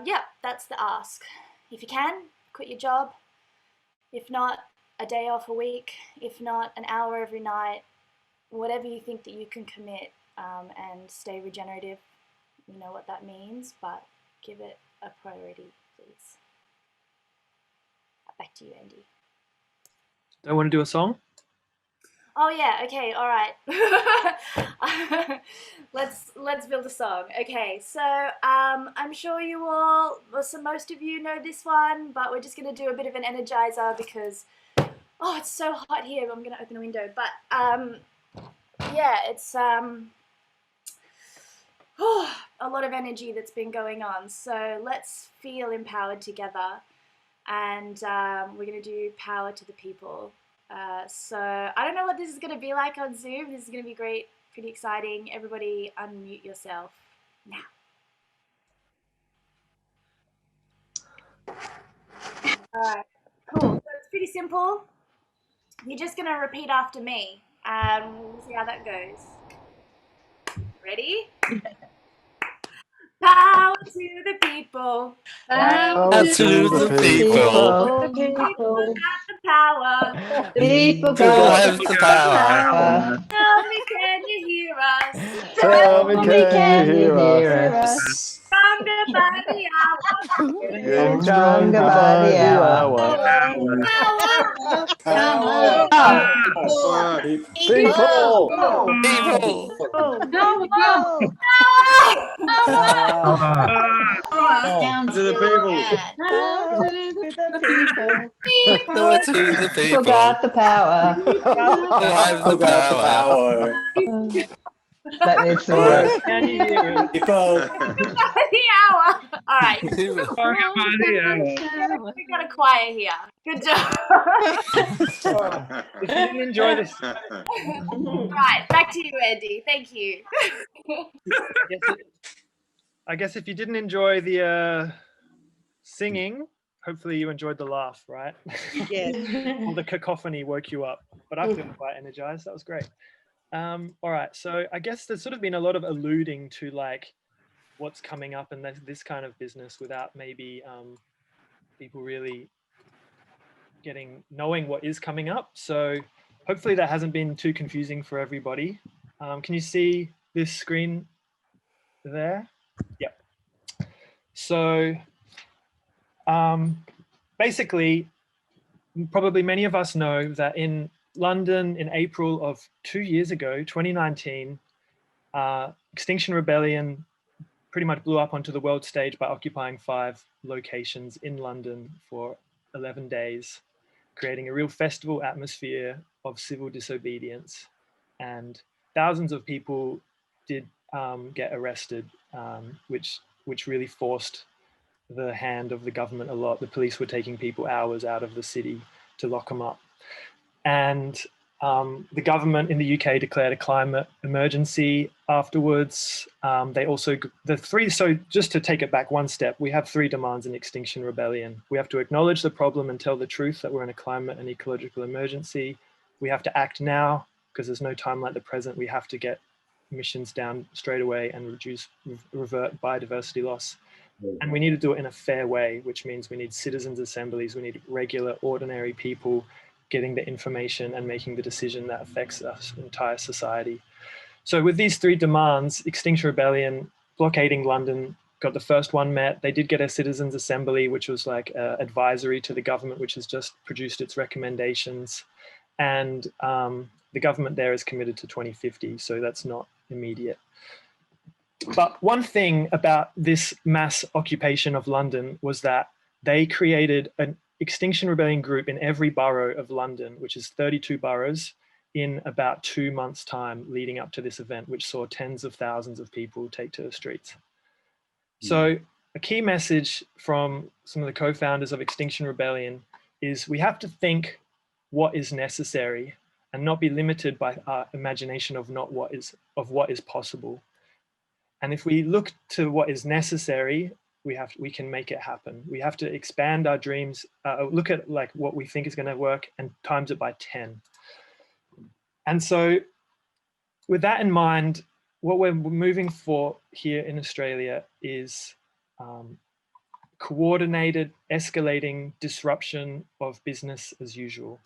yeah, that's the ask. If you can, quit your job. If not, a day off a week. If not, an hour every night. Whatever you think that you can commit, and stay regenerative. You know what that means, but give it a priority, please. Back to you, Andy. Don't want to do a song? Oh yeah, okay, all right. Let's build a song. Okay, so I'm sure you all, well, so most of you know this one, but we're just gonna do a bit of an energizer because it's so hot here. I'm gonna open the window, but yeah, it's a lot of energy that's been going on. So let's feel empowered together, and we're gonna do power to the people. So I don't know what this is going to be like on Zoom. This is going to be great, pretty exciting. Everybody unmute yourself now. All right, cool. So it's pretty simple. You're just going to repeat after me, and we'll see how that goes. Ready? Power to the people. Power to the people. The people got the power. The people have the power. Tell me, can you hear us? Tell me, can you hear us? Stronger by the hour. Getting stronger by the hour. Power. Power. People. People. People. Sounds To the really people. bad. Power to the people. Power to the people. Forgot the power. Have the Forgot the power. power. That needs to work. Can you hear it? People. The hour. All right. We got a choir here. Good job. If you didn't enjoy this, Right, back to you, Andy. Thank you. I guess if you didn't enjoy the singing, hopefully you enjoyed the laugh, right? Yes. All the cacophony woke you up, but I feel quite energized. That was great. All right, so I guess there's sort of been a lot of alluding to like what's coming up and this kind of business without maybe people really knowing what is coming up. So hopefully that hasn't been too confusing for everybody. Can you see this screen there? Yep. So basically, probably many of us know that in London in April of 2 years ago, 2019, Extinction Rebellion pretty much blew up onto the world stage by occupying 5 locations in London for 11 days, creating a real festival atmosphere of civil disobedience. And thousands of people did get arrested, which really forced the hand of the government a lot. The police were taking people hours out of the city to lock them up. And the government in the UK declared a climate emergency afterwards. They also, so just to take it back one step, we have 3 demands in Extinction Rebellion. We have to acknowledge the problem and tell the truth that we're in a climate and ecological emergency. We have to act now because there's no time like the present. We have to get emissions down straight away and revert biodiversity loss. And we need to do it in a fair way, which means we need citizens' assemblies, we need regular, ordinary people getting the information and making the decision that affects us, entire society. So with these 3 demands, Extinction Rebellion, blockading London, got the first one met. They did get a citizens' assembly, which was like advisory to the government, which has just produced its recommendations. And the government there is committed to 2050, so that's not immediate. But one thing about this mass occupation of London was that they created an Extinction Rebellion group in every borough of London, which is 32 boroughs, in about 2 months' time leading up to this event, which saw tens of thousands of people take to the streets. So a key message from some of the co-founders of Extinction Rebellion is we have to think what is necessary and not be limited by our imagination of what is possible. And if we look to what is necessary, we can make it happen. We have to expand our dreams, look at like what we think is going to work and times it by 10. And so with that in mind, what we're moving for here in Australia is coordinated, escalating disruption of business as usual.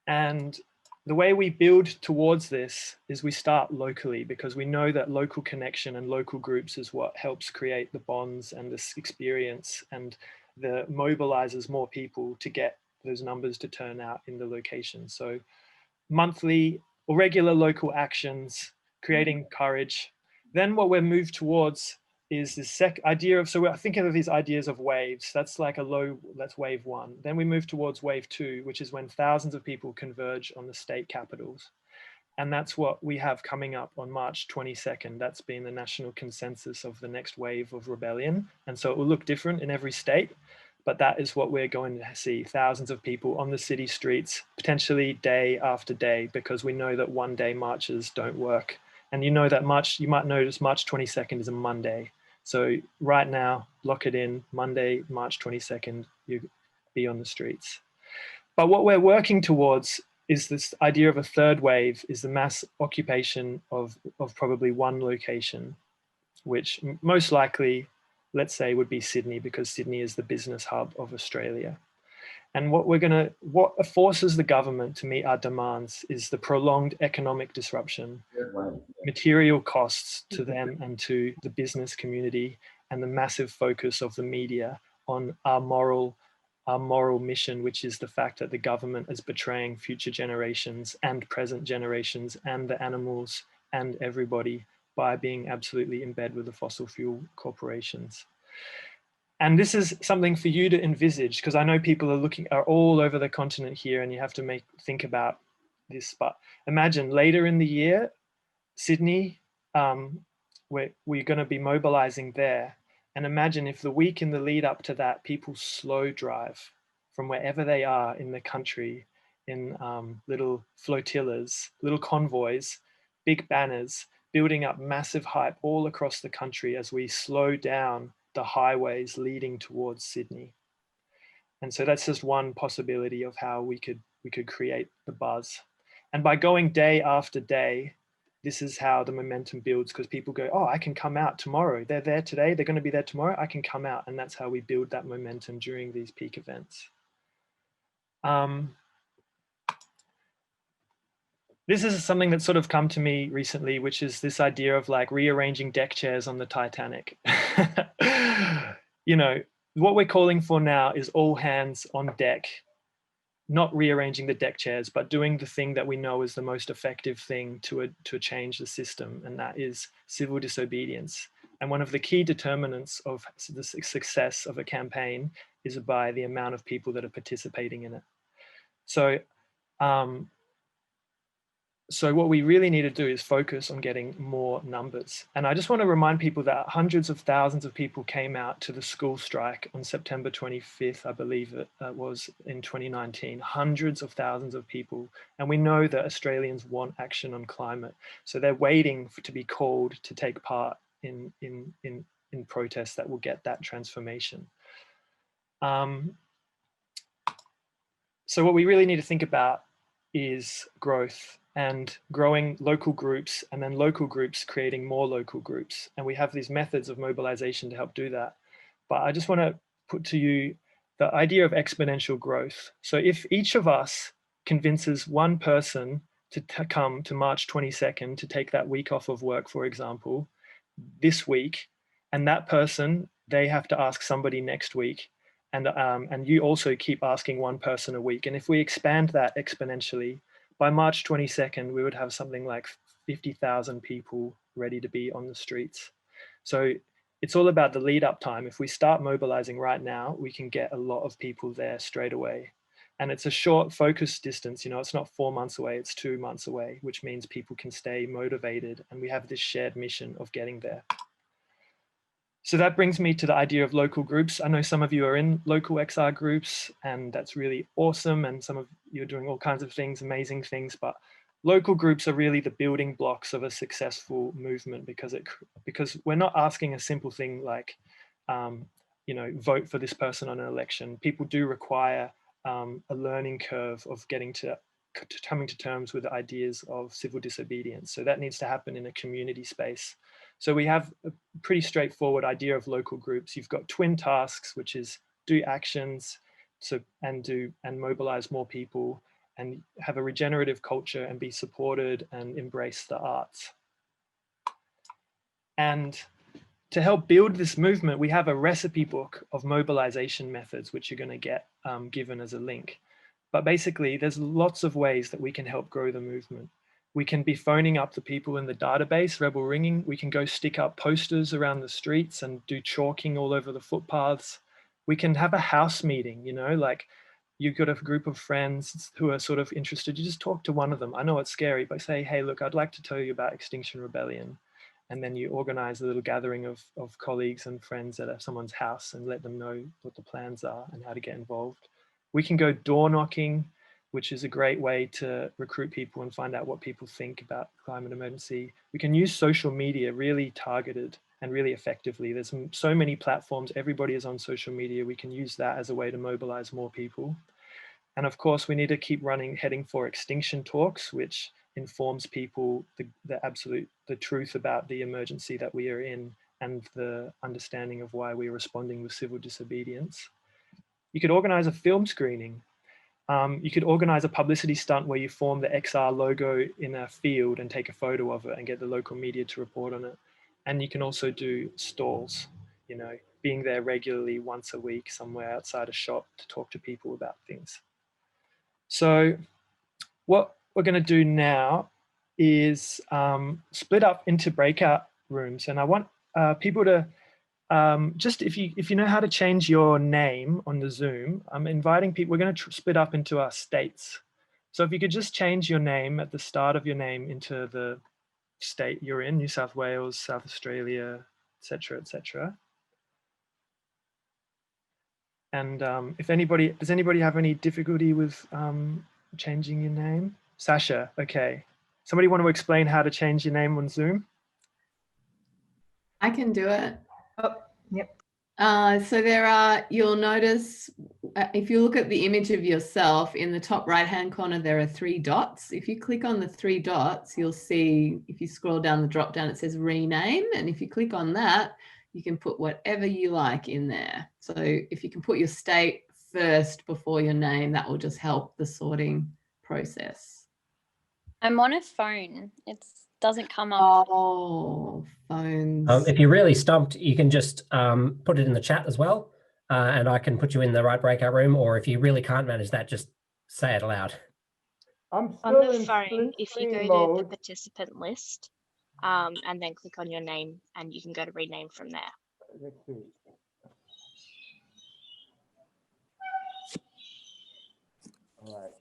And the way we build towards this is we start locally, because we know that local connection and local groups is what helps create the bonds and this experience and mobilizes more people to get those numbers to turn out in the location. So monthly or regular local actions, creating courage. Then what we're moved towards is this idea of, so we're thinking of these ideas of waves. That's like that's wave 1. Then we move towards wave 2, which is when thousands of people converge on the state capitals. And that's what we have coming up on March 22nd. That's been the national consensus of the next wave of rebellion. And so it will look different in every state, but that is what we're going to see. Thousands of people on the city streets, potentially day after day, because we know that one-day marches don't work. And you know that you might notice March 22nd is a Monday. So right now, lock it in, Monday, March 22nd, you be on the streets. But what we're working towards is this idea of a third wave, is the mass occupation of probably one location, which most likely, let's say, would be Sydney, because Sydney is the business hub of Australia. And what forces the government to meet our demands is the prolonged economic disruption, material costs to them and to the business community, and the massive focus of the media on our moral mission, which is the fact that the government is betraying future generations and present generations and the animals and everybody by being absolutely in bed with the fossil fuel corporations. And this is something for you to envisage, because I know people are all over the continent here, and you have to think about this. But imagine later in the year, Sydney, we're going to be mobilizing there. And imagine if the week in the lead up to that, people slow drive from wherever they are in the country in little flotillas, little convoys, big banners, building up massive hype all across the country as we slow down the highways leading towards Sydney. And so that's just one possibility of how we could create the buzz. And by going day after day, this is how the momentum builds, because people go, oh, I can come out tomorrow. They're there today, they're going to be there tomorrow, I can come out. And that's how we build that momentum during these peak events. This is something that's sort of come to me recently, which is this idea of like rearranging deck chairs on the Titanic. You know, what we're calling for now is all hands on deck, not rearranging the deck chairs, but doing the thing that we know is the most effective thing to change the system, and that is civil disobedience. And one of the key determinants of the success of a campaign is by the amount of people that are participating in it. So what we really need to do is focus on getting more numbers. And I just want to remind people that hundreds of thousands of people came out to the school strike on September 25th, I believe it was in 2019, hundreds of thousands of people. And we know that Australians want action on climate. So they're waiting to be called to take part in protests that will get that transformation. So what we really need to think about is growth, and growing local groups, and then local groups creating more local groups. And we have these methods of mobilization to help do that. But I just want to put to you the idea of exponential growth. So if each of us convinces one person to come to March 22nd to take that week off of work, for example, this week, and that person, they have to ask somebody next week, and you also keep asking one person a week. And if we expand that exponentially, by March 22nd, we would have something like 50,000 people ready to be on the streets. So it's all about the lead up time. If we start mobilizing right now, we can get a lot of people there straight away. And it's a short focus distance, you know, it's not 4 months away, it's 2 months away, which means people can stay motivated, and we have this shared mission of getting there. So that brings me to the idea of local groups. I know some of you are in local XR groups, and that's really awesome. And some of you are doing all kinds of things, amazing things, but local groups are really the building blocks of a successful movement, because we're not asking a simple thing like, you know, vote for this person on an election. People do require a learning curve of coming to terms with the ideas of civil disobedience. So that needs to happen in a community space. So we have a pretty straightforward idea of local groups. You've got twin tasks, which is do actions and mobilize more people, and have a regenerative culture, and be supported and embrace the arts. And to help build this movement, we have a recipe book of mobilization methods, which you're going to get given as a link. But basically, there's lots of ways that we can help grow the movement. We can be phoning up the people in the database, rebel ringing. We can go stick up posters around the streets and do chalking all over the footpaths. We can have a house meeting, you know, like you've got a group of friends who are sort of interested. You just talk to one of them. I know it's scary, but say, hey, look, I'd like to tell you about Extinction Rebellion. And then you organize a little gathering of colleagues and friends at someone's house and let them know what the plans are and how to get involved. We can go door knocking, which is a great way to recruit people and find out what people think about climate emergency. We can use social media really targeted and really effectively. There's so many platforms, everybody is on social media. We can use that as a way to mobilize more people. And of course, we need to keep heading for extinction talks, which informs people the truth about the emergency that we are in and the understanding of why we're responding with civil disobedience. You could organize a film screening. You could organize a publicity stunt where you form the XR logo in a field and take a photo of it and get the local media to report on it. And you can also do stalls, you know, being there regularly once a week somewhere outside a shop to talk to people about things. So what we're going to do now is split up into breakout rooms. And I want people to just if you know how to change your name on the Zoom, I'm inviting people. We're going to split up into our states. So if you could just change your name at the start of your name into the state you're in, New South Wales, South Australia, etc., etc. And if anybody, does anybody have any difficulty with changing your name? Sasha, okay. Somebody want to explain how to change your name on Zoom? I can do it. Oh, yep. So there are, you'll notice if you look at the image of yourself in the top right hand corner, there are 3 dots. If you click on the 3 dots, you'll see, if you scroll down the drop down, it says rename. And if you click on that, you can put whatever you like in there. So if you can put your state first before your name, that will just help the sorting process. I'm on a phone. It doesn't come up. Oh, phones. If you're really stumped, you can just put it in the chat as well, and I can put you in the right breakout room. Or if you really can't manage that, just say it aloud. On the phone, if you go to the participant list and then click on your name, and you can go to rename from there. All right.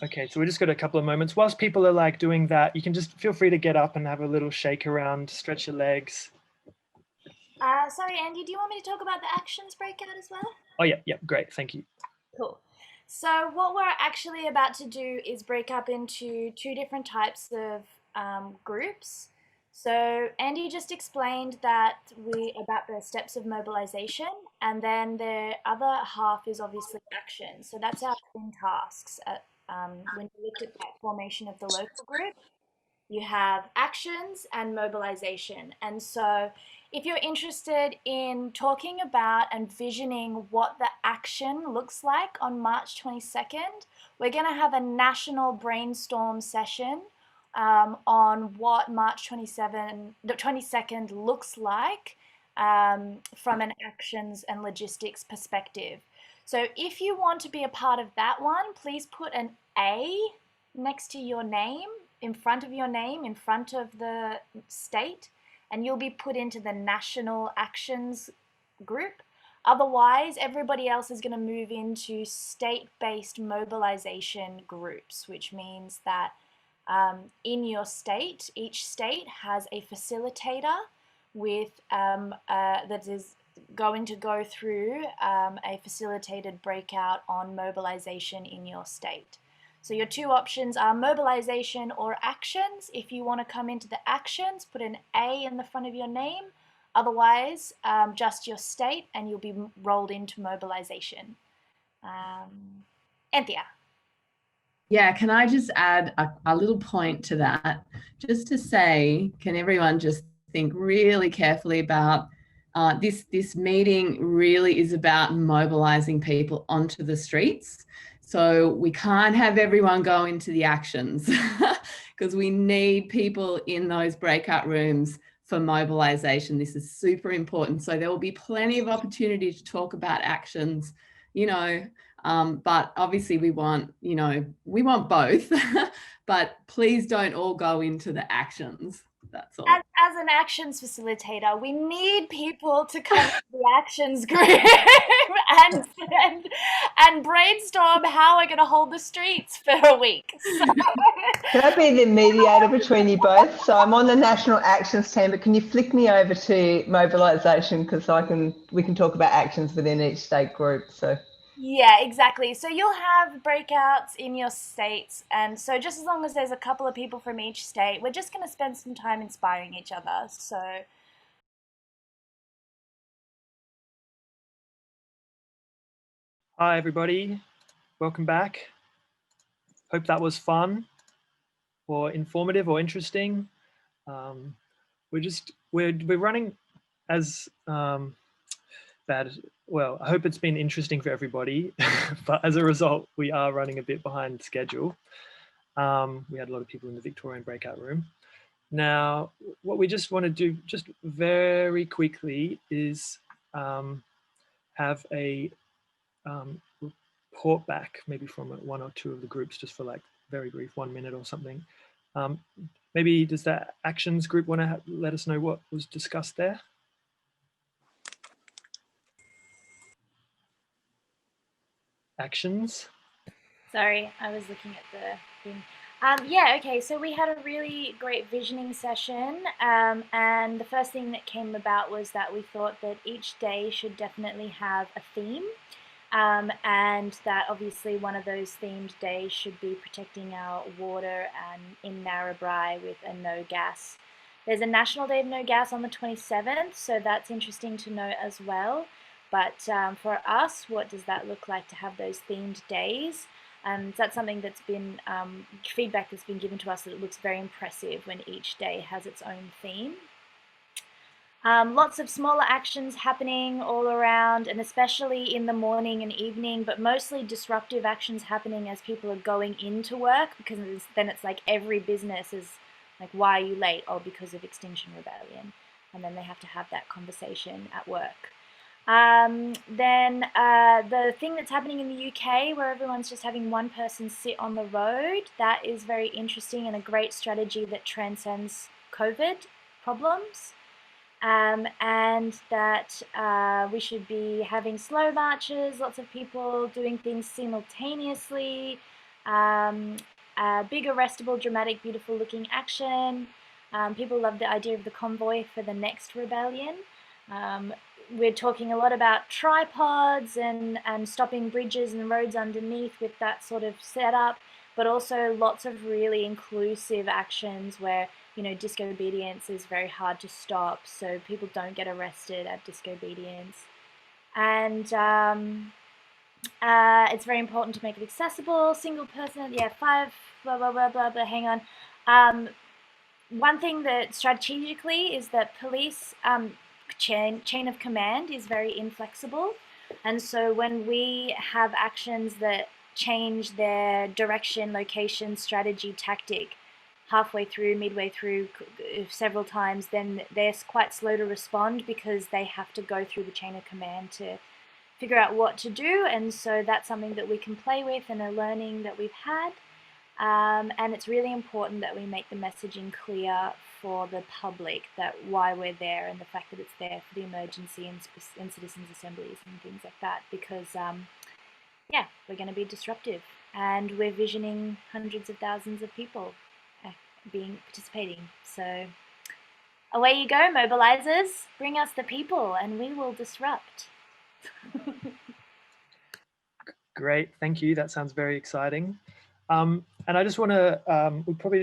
Okay, so we just got a couple of moments. Whilst people are like doing that, you can just feel free to get up and have a little shake around, stretch your legs. Sorry, Andy, do you want me to talk about the actions breakout as well? Oh yeah, great, thank you. Cool. So what we're actually about to do is break up into 2 different types of groups. So Andy just explained that about the steps of mobilisation, and then the other half is obviously action. So that's our twin tasks. When you look at that formation of the local group, you have actions and mobilisation. And so if you're interested in talking about and visioning what the action looks like on March 22nd, we're going to have a national brainstorm session on what March 22nd looks like from an actions and logistics perspective. So if you want to be a part of that one, please put an A next to your name, in front of your name, in front of the state, and you'll be put into the national actions group. Otherwise, everybody else is going to move into state-based mobilisation groups, which means that in your state, each state has a facilitator with that is going to go through a facilitated breakout on mobilisation in your state. So your 2 options are mobilisation or actions. If you want to come into the actions, put an A in the front of your name. Otherwise, just your state, and you'll be rolled into mobilisation. Anthea. Yeah, can I just add a little point to that? Just to say, can everyone just think really carefully about this meeting really is about mobilising people onto the streets. So we can't have everyone go into the actions because we need people in those breakout rooms for mobilisation. This is super important. So there will be plenty of opportunity to talk about actions, you know, but obviously we want, you know, we want both, but please don't all go into the actions. That's all. As an actions facilitator, we need people to come to the actions group and brainstorm how we're going to hold the streets for a week. So. Can I be the mediator between you both? So I'm on the national actions team, but can you flick me over to mobilisation, because we can talk about actions within each state group. So. Yeah, exactly. So you'll have breakouts in your states, and so just as long as there's a couple of people from each state, we're just going to spend some time inspiring each other. So Hi everybody, welcome back. Hope that was fun or informative or interesting. We're running as well, I hope it's been interesting for everybody, but as a result, we are running a bit behind schedule. We had a lot of people in the Victorian breakout room. Now, what we just want to do just very quickly is have a report back, maybe from 1 or 2 of the groups, just for like very brief 1 minute or something, Maybe does that actions group want to let us know what was discussed there? Actions? Sorry, I was looking at the thing. Yeah, okay, so we had a really great visioning session, and the first thing that came about was that we thought that each day should definitely have a theme, and that obviously one of those themed days should be protecting our water and in Narrabri with a no gas. There's a National Day of No Gas on the 27th, so that's interesting to know as well. But for us, what does that look like to have those themed days? That's something that's been feedback that's been given to us, that it looks very impressive when each day has its own theme. Lots of smaller actions happening all around, and especially in the morning and evening, but mostly disruptive actions happening as people are going into work, because then it's like every business is like, why are you late? Oh, because of Extinction Rebellion. And then they have to have that conversation at work. Then the thing that's happening in the UK, where everyone's just having one person sit on the road, that is very interesting and a great strategy that transcends COVID problems. And that we should be having slow marches, lots of people doing things simultaneously, big, arrestable, dramatic, beautiful looking action. People love the idea of the convoy for the next rebellion. We're talking a lot about tripods and stopping bridges and roads underneath with that sort of setup, but also lots of really inclusive actions where, you know, disobedience is very hard to stop, so people don't get arrested at disobedience. And it's very important to make it accessible, single person, yeah, 5, blah, blah, blah, blah, blah, hang on. One thing that strategically is that police chain of command is very inflexible, and so when we have actions that change their direction, location, strategy, tactic halfway through, midway through, several times, then they're quite slow to respond because they have to go through the chain of command to figure out what to do. And so that's something that we can play with and a learning that we've had. And it's really important that we make the messaging clear for the public, that why we're there and the fact that it's there for the emergency and citizens' assemblies and things like that, because yeah, we're going to be disruptive, and we're visioning hundreds of thousands of people participating. So away you go, mobilizers, bring us the people and we will disrupt. Great, thank you. That sounds very exciting. And I just want to,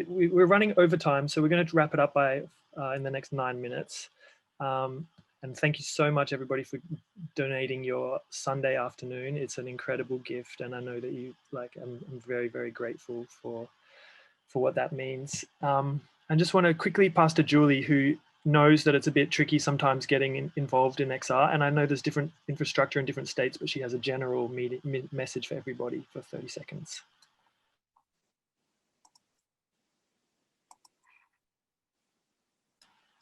we're running over time, so we're going to wrap it up by in the next 9 minutes. And thank you so much, everybody, for donating your Sunday afternoon. It's an incredible gift, and I know that you I'm very, very grateful for what that means. I just want to quickly pass to Julie, who knows that it's a bit tricky sometimes getting involved in XR, and I know there's different infrastructure in different states, but she has a general message for everybody for 30 seconds.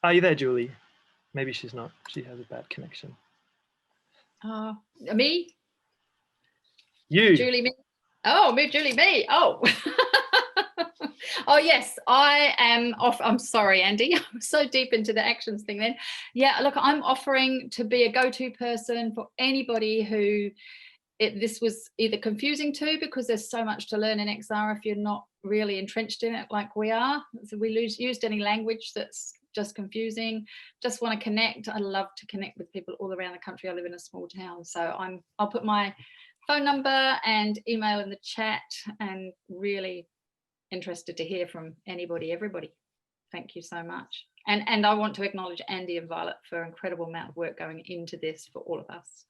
Are you there, Julie? Maybe she's not. She has a bad connection. Me? You. Julie, me? Oh, me, Julie, me. Oh. Oh, yes, I am off. I'm sorry, Andy. I'm so deep into the actions thing then. Yeah, look, I'm offering to be a go-to person for anybody who this was either confusing to, because there's so much to learn in XR if you're not really entrenched in it like we are. So we used any language that's just confusing, just want to connect. I love to connect with people all around the country. I live in a small town, so I'll put my phone number and email in the chat, and really interested to hear from anybody, everybody. Thank you so much. And I want to acknowledge Andy and Violet for an incredible amount of work going into this for all of us.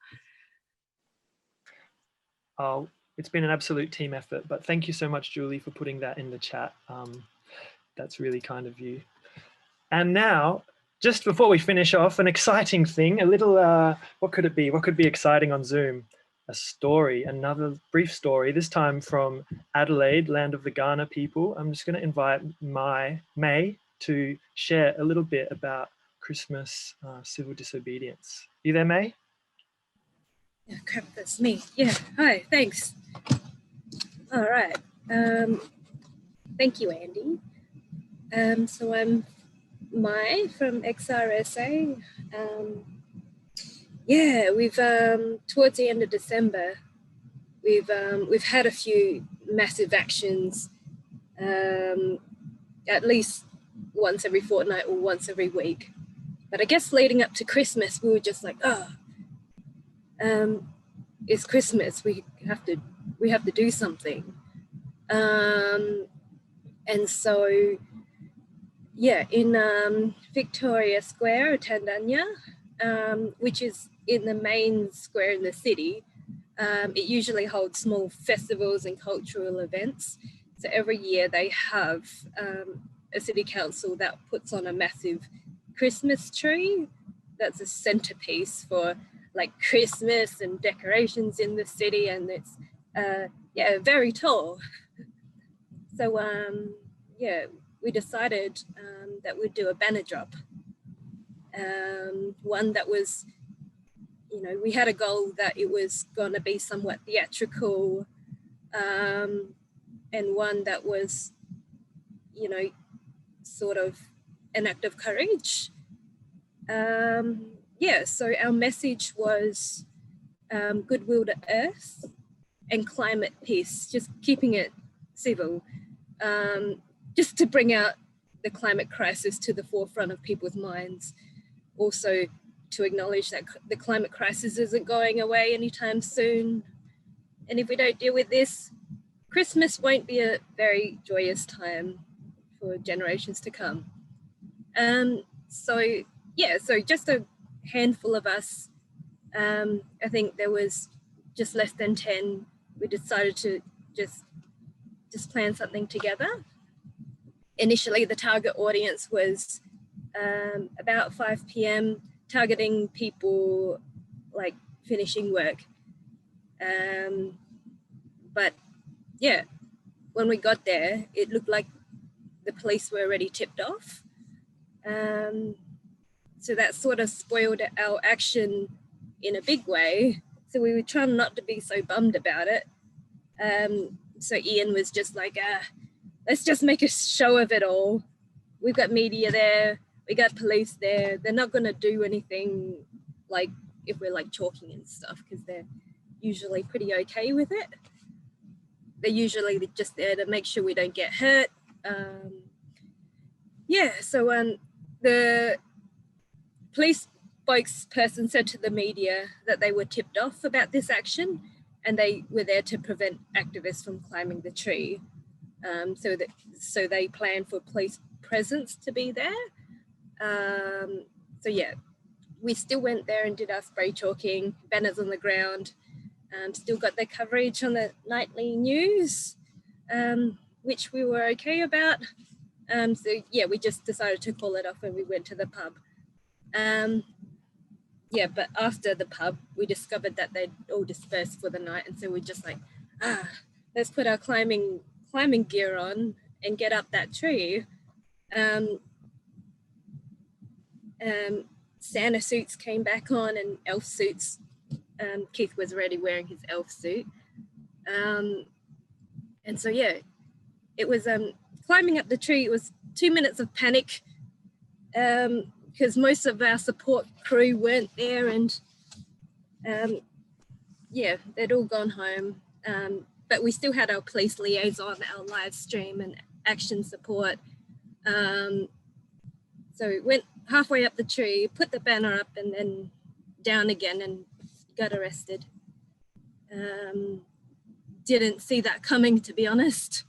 Oh, it's been an absolute team effort, but thank you so much, Julie, for putting that in the chat. That's really kind of you. And now, just before we finish off, an exciting thing, a little, what could it be? What could be exciting on Zoom? A story, another brief story, this time from Adelaide, land of the Ghana people. I'm just going to invite May to share a little bit about Xmas civil disobedience. You there, May? Yeah, crap, that's me. Yeah, hi, thanks. All right. Thank you, Andy. So I'm Mai from XRSA. Yeah, we've towards the end of December, we've had a few massive actions, at least once every fortnight or once every week. But I guess leading up to Christmas, we were just like, it's Christmas. We have to do something. And so, yeah, in Victoria Square, Tandanya, which is in the main square in the city, it usually holds small festivals and cultural events. So every year they have a city council that puts on a massive Christmas tree. That's a centerpiece for like Christmas and decorations in the city, and it's yeah, very tall. So yeah, we decided that we'd do a banner drop. One that was, you know, we had a goal that it was going to be somewhat theatrical, and one that was, you know, sort of an act of courage. Yeah, so our message was goodwill to earth and climate peace, just keeping it civil, just to bring out the climate crisis to the forefront of people's minds. Also to acknowledge that the climate crisis isn't going away anytime soon. And if we don't deal with this, Christmas won't be a very joyous time for generations to come. So yeah, so just a handful of us, I think there was just less than 10, we decided to just plan something together. Initially, the target audience was about 5 p.m, targeting people like finishing work. But yeah, when we got there, it looked like the police were already tipped off. So that sort of spoiled our action in a big way. So we were trying not to be so bummed about it. So Ian was just like, let's just make a show of it all. We've got media there, we got police there. They're not gonna do anything like if we're like talking and stuff, because they're usually pretty okay with it. They're usually just there to make sure we don't get hurt. Yeah, so the police spokesperson said to the media that they were tipped off about this action and they were there to prevent activists from climbing the tree. So they planned for police presence to be there. So yeah, we still went there and did our spray chalking, banners on the ground, still got the coverage on the nightly news, which we were okay about. So yeah, we just decided to call it off and we went to the pub. Yeah, but after the pub, we discovered that they'd all dispersed for the night. And so we're just like, let's put our climbing gear on and get up that tree. Santa suits came back on and elf suits. Keith was already wearing his elf suit. And so, yeah, it was climbing up the tree. It was 2 minutes of panic because most of our support crew weren't there and yeah, they'd all gone home. But we still had our police liaison, our live stream and action support. So we went halfway up the tree, put the banner up and then down again and got arrested. Didn't see that coming, to be honest.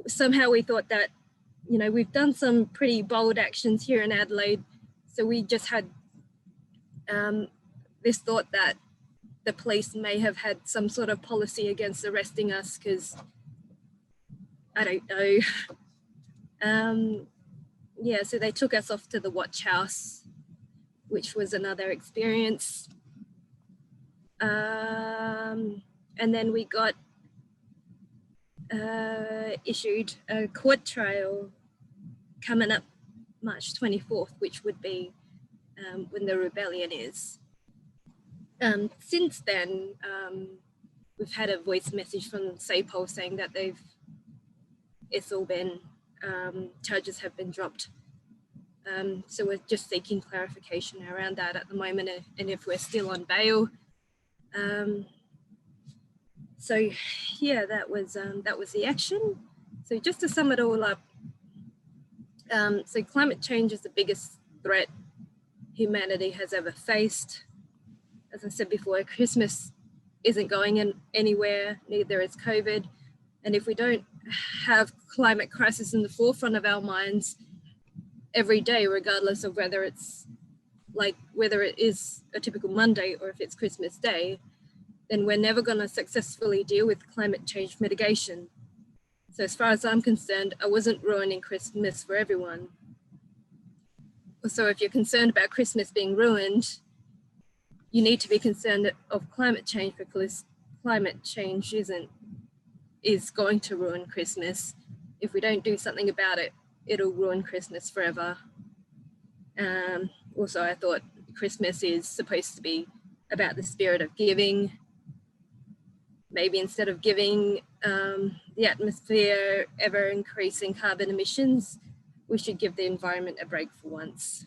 Somehow we thought that, you know, we've done some pretty bold actions here in Adelaide. So we just had this thought that the police may have had some sort of policy against arresting us because, I don't know. Yeah, so they took us off to the watch house, which was another experience. And then we got issued a court trial coming up March 24th, which would be when the rebellion is. Since then, we've had a voice message from SAPOL saying that it's all been charges have been dropped. So we're just seeking clarification around that at the moment, and if we're still on bail. So yeah, that was the action. So just to sum it all up, so climate change is the biggest threat humanity has ever faced. As I said before, Christmas isn't going anywhere, neither is COVID. And if we don't have climate crisis in the forefront of our minds every day, regardless of whether it is a typical Monday or if it's Christmas Day, then we're never going to successfully deal with climate change mitigation. So as far as I'm concerned, I wasn't ruining Christmas for everyone. So if you're concerned about Christmas being ruined, you need to be concerned of climate change, because climate change is going to ruin Christmas. If we don't do something about it, it'll ruin Christmas forever. Also, I thought Christmas is supposed to be about the spirit of giving. Maybe instead of giving the atmosphere ever increasing carbon emissions, we should give the environment a break for once.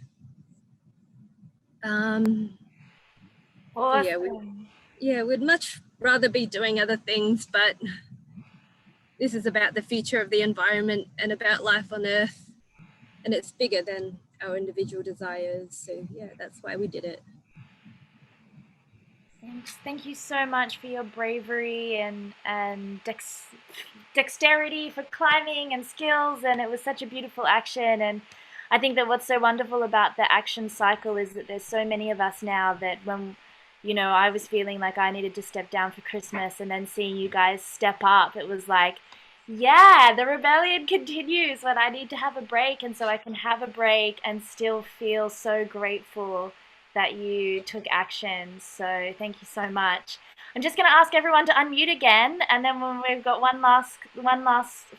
Awesome. We'd much rather be doing other things, but this is about the future of the environment and about life on Earth, and it's bigger than our individual desires. So yeah, that's why we did it. Thanks. Thank you so much for your bravery and dexterity for climbing and skills, and it was such a beautiful action. And I think that what's so wonderful about the action cycle is that there's so many of us now that when, you know, I was feeling like I needed to step down for Christmas, and then seeing you guys step up, it was like, yeah, the rebellion continues when I need to have a break, and so I can have a break and still feel so grateful that you took action. So thank you so much. I'm just going to ask everyone to unmute again, and then when we've got one last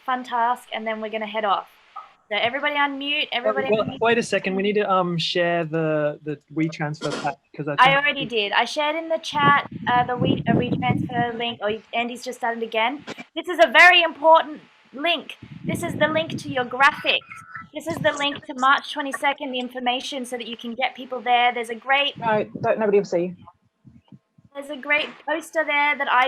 fun task, and then we're going to head off. So everybody unmute. Unmute. Wait a second. We need to share the WeTransfer pack, because I already did. I shared in the chat the WeTransfer link. Oh, Andy's just started again. This is a very important link. This is the link to your graphics. This is the link to March 22nd, the information, so that you can get people there. There's a great... No, nobody will see you. There's a great poster there that I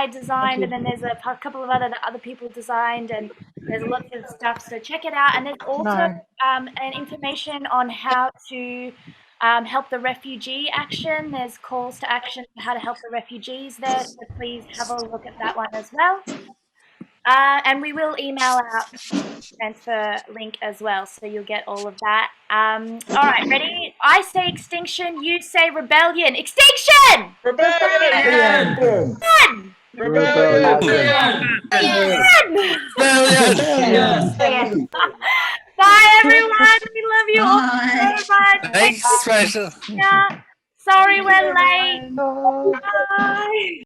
designed, and then there's a couple of other people designed, and there's lots of stuff. So check it out. And there's also an information on how to help the refugee action. There's calls to action for how to help the refugees there. So please have a look at that one as well. And we will email out transfer link as well, so you'll get all of that. All right, ready? I say extinction, you say rebellion. Extinction! Rebellion! Rebellion! Rebellion! Bye, everyone. We love you all so much. Thanks, Rachel. Yeah. Sorry we're late. Bye.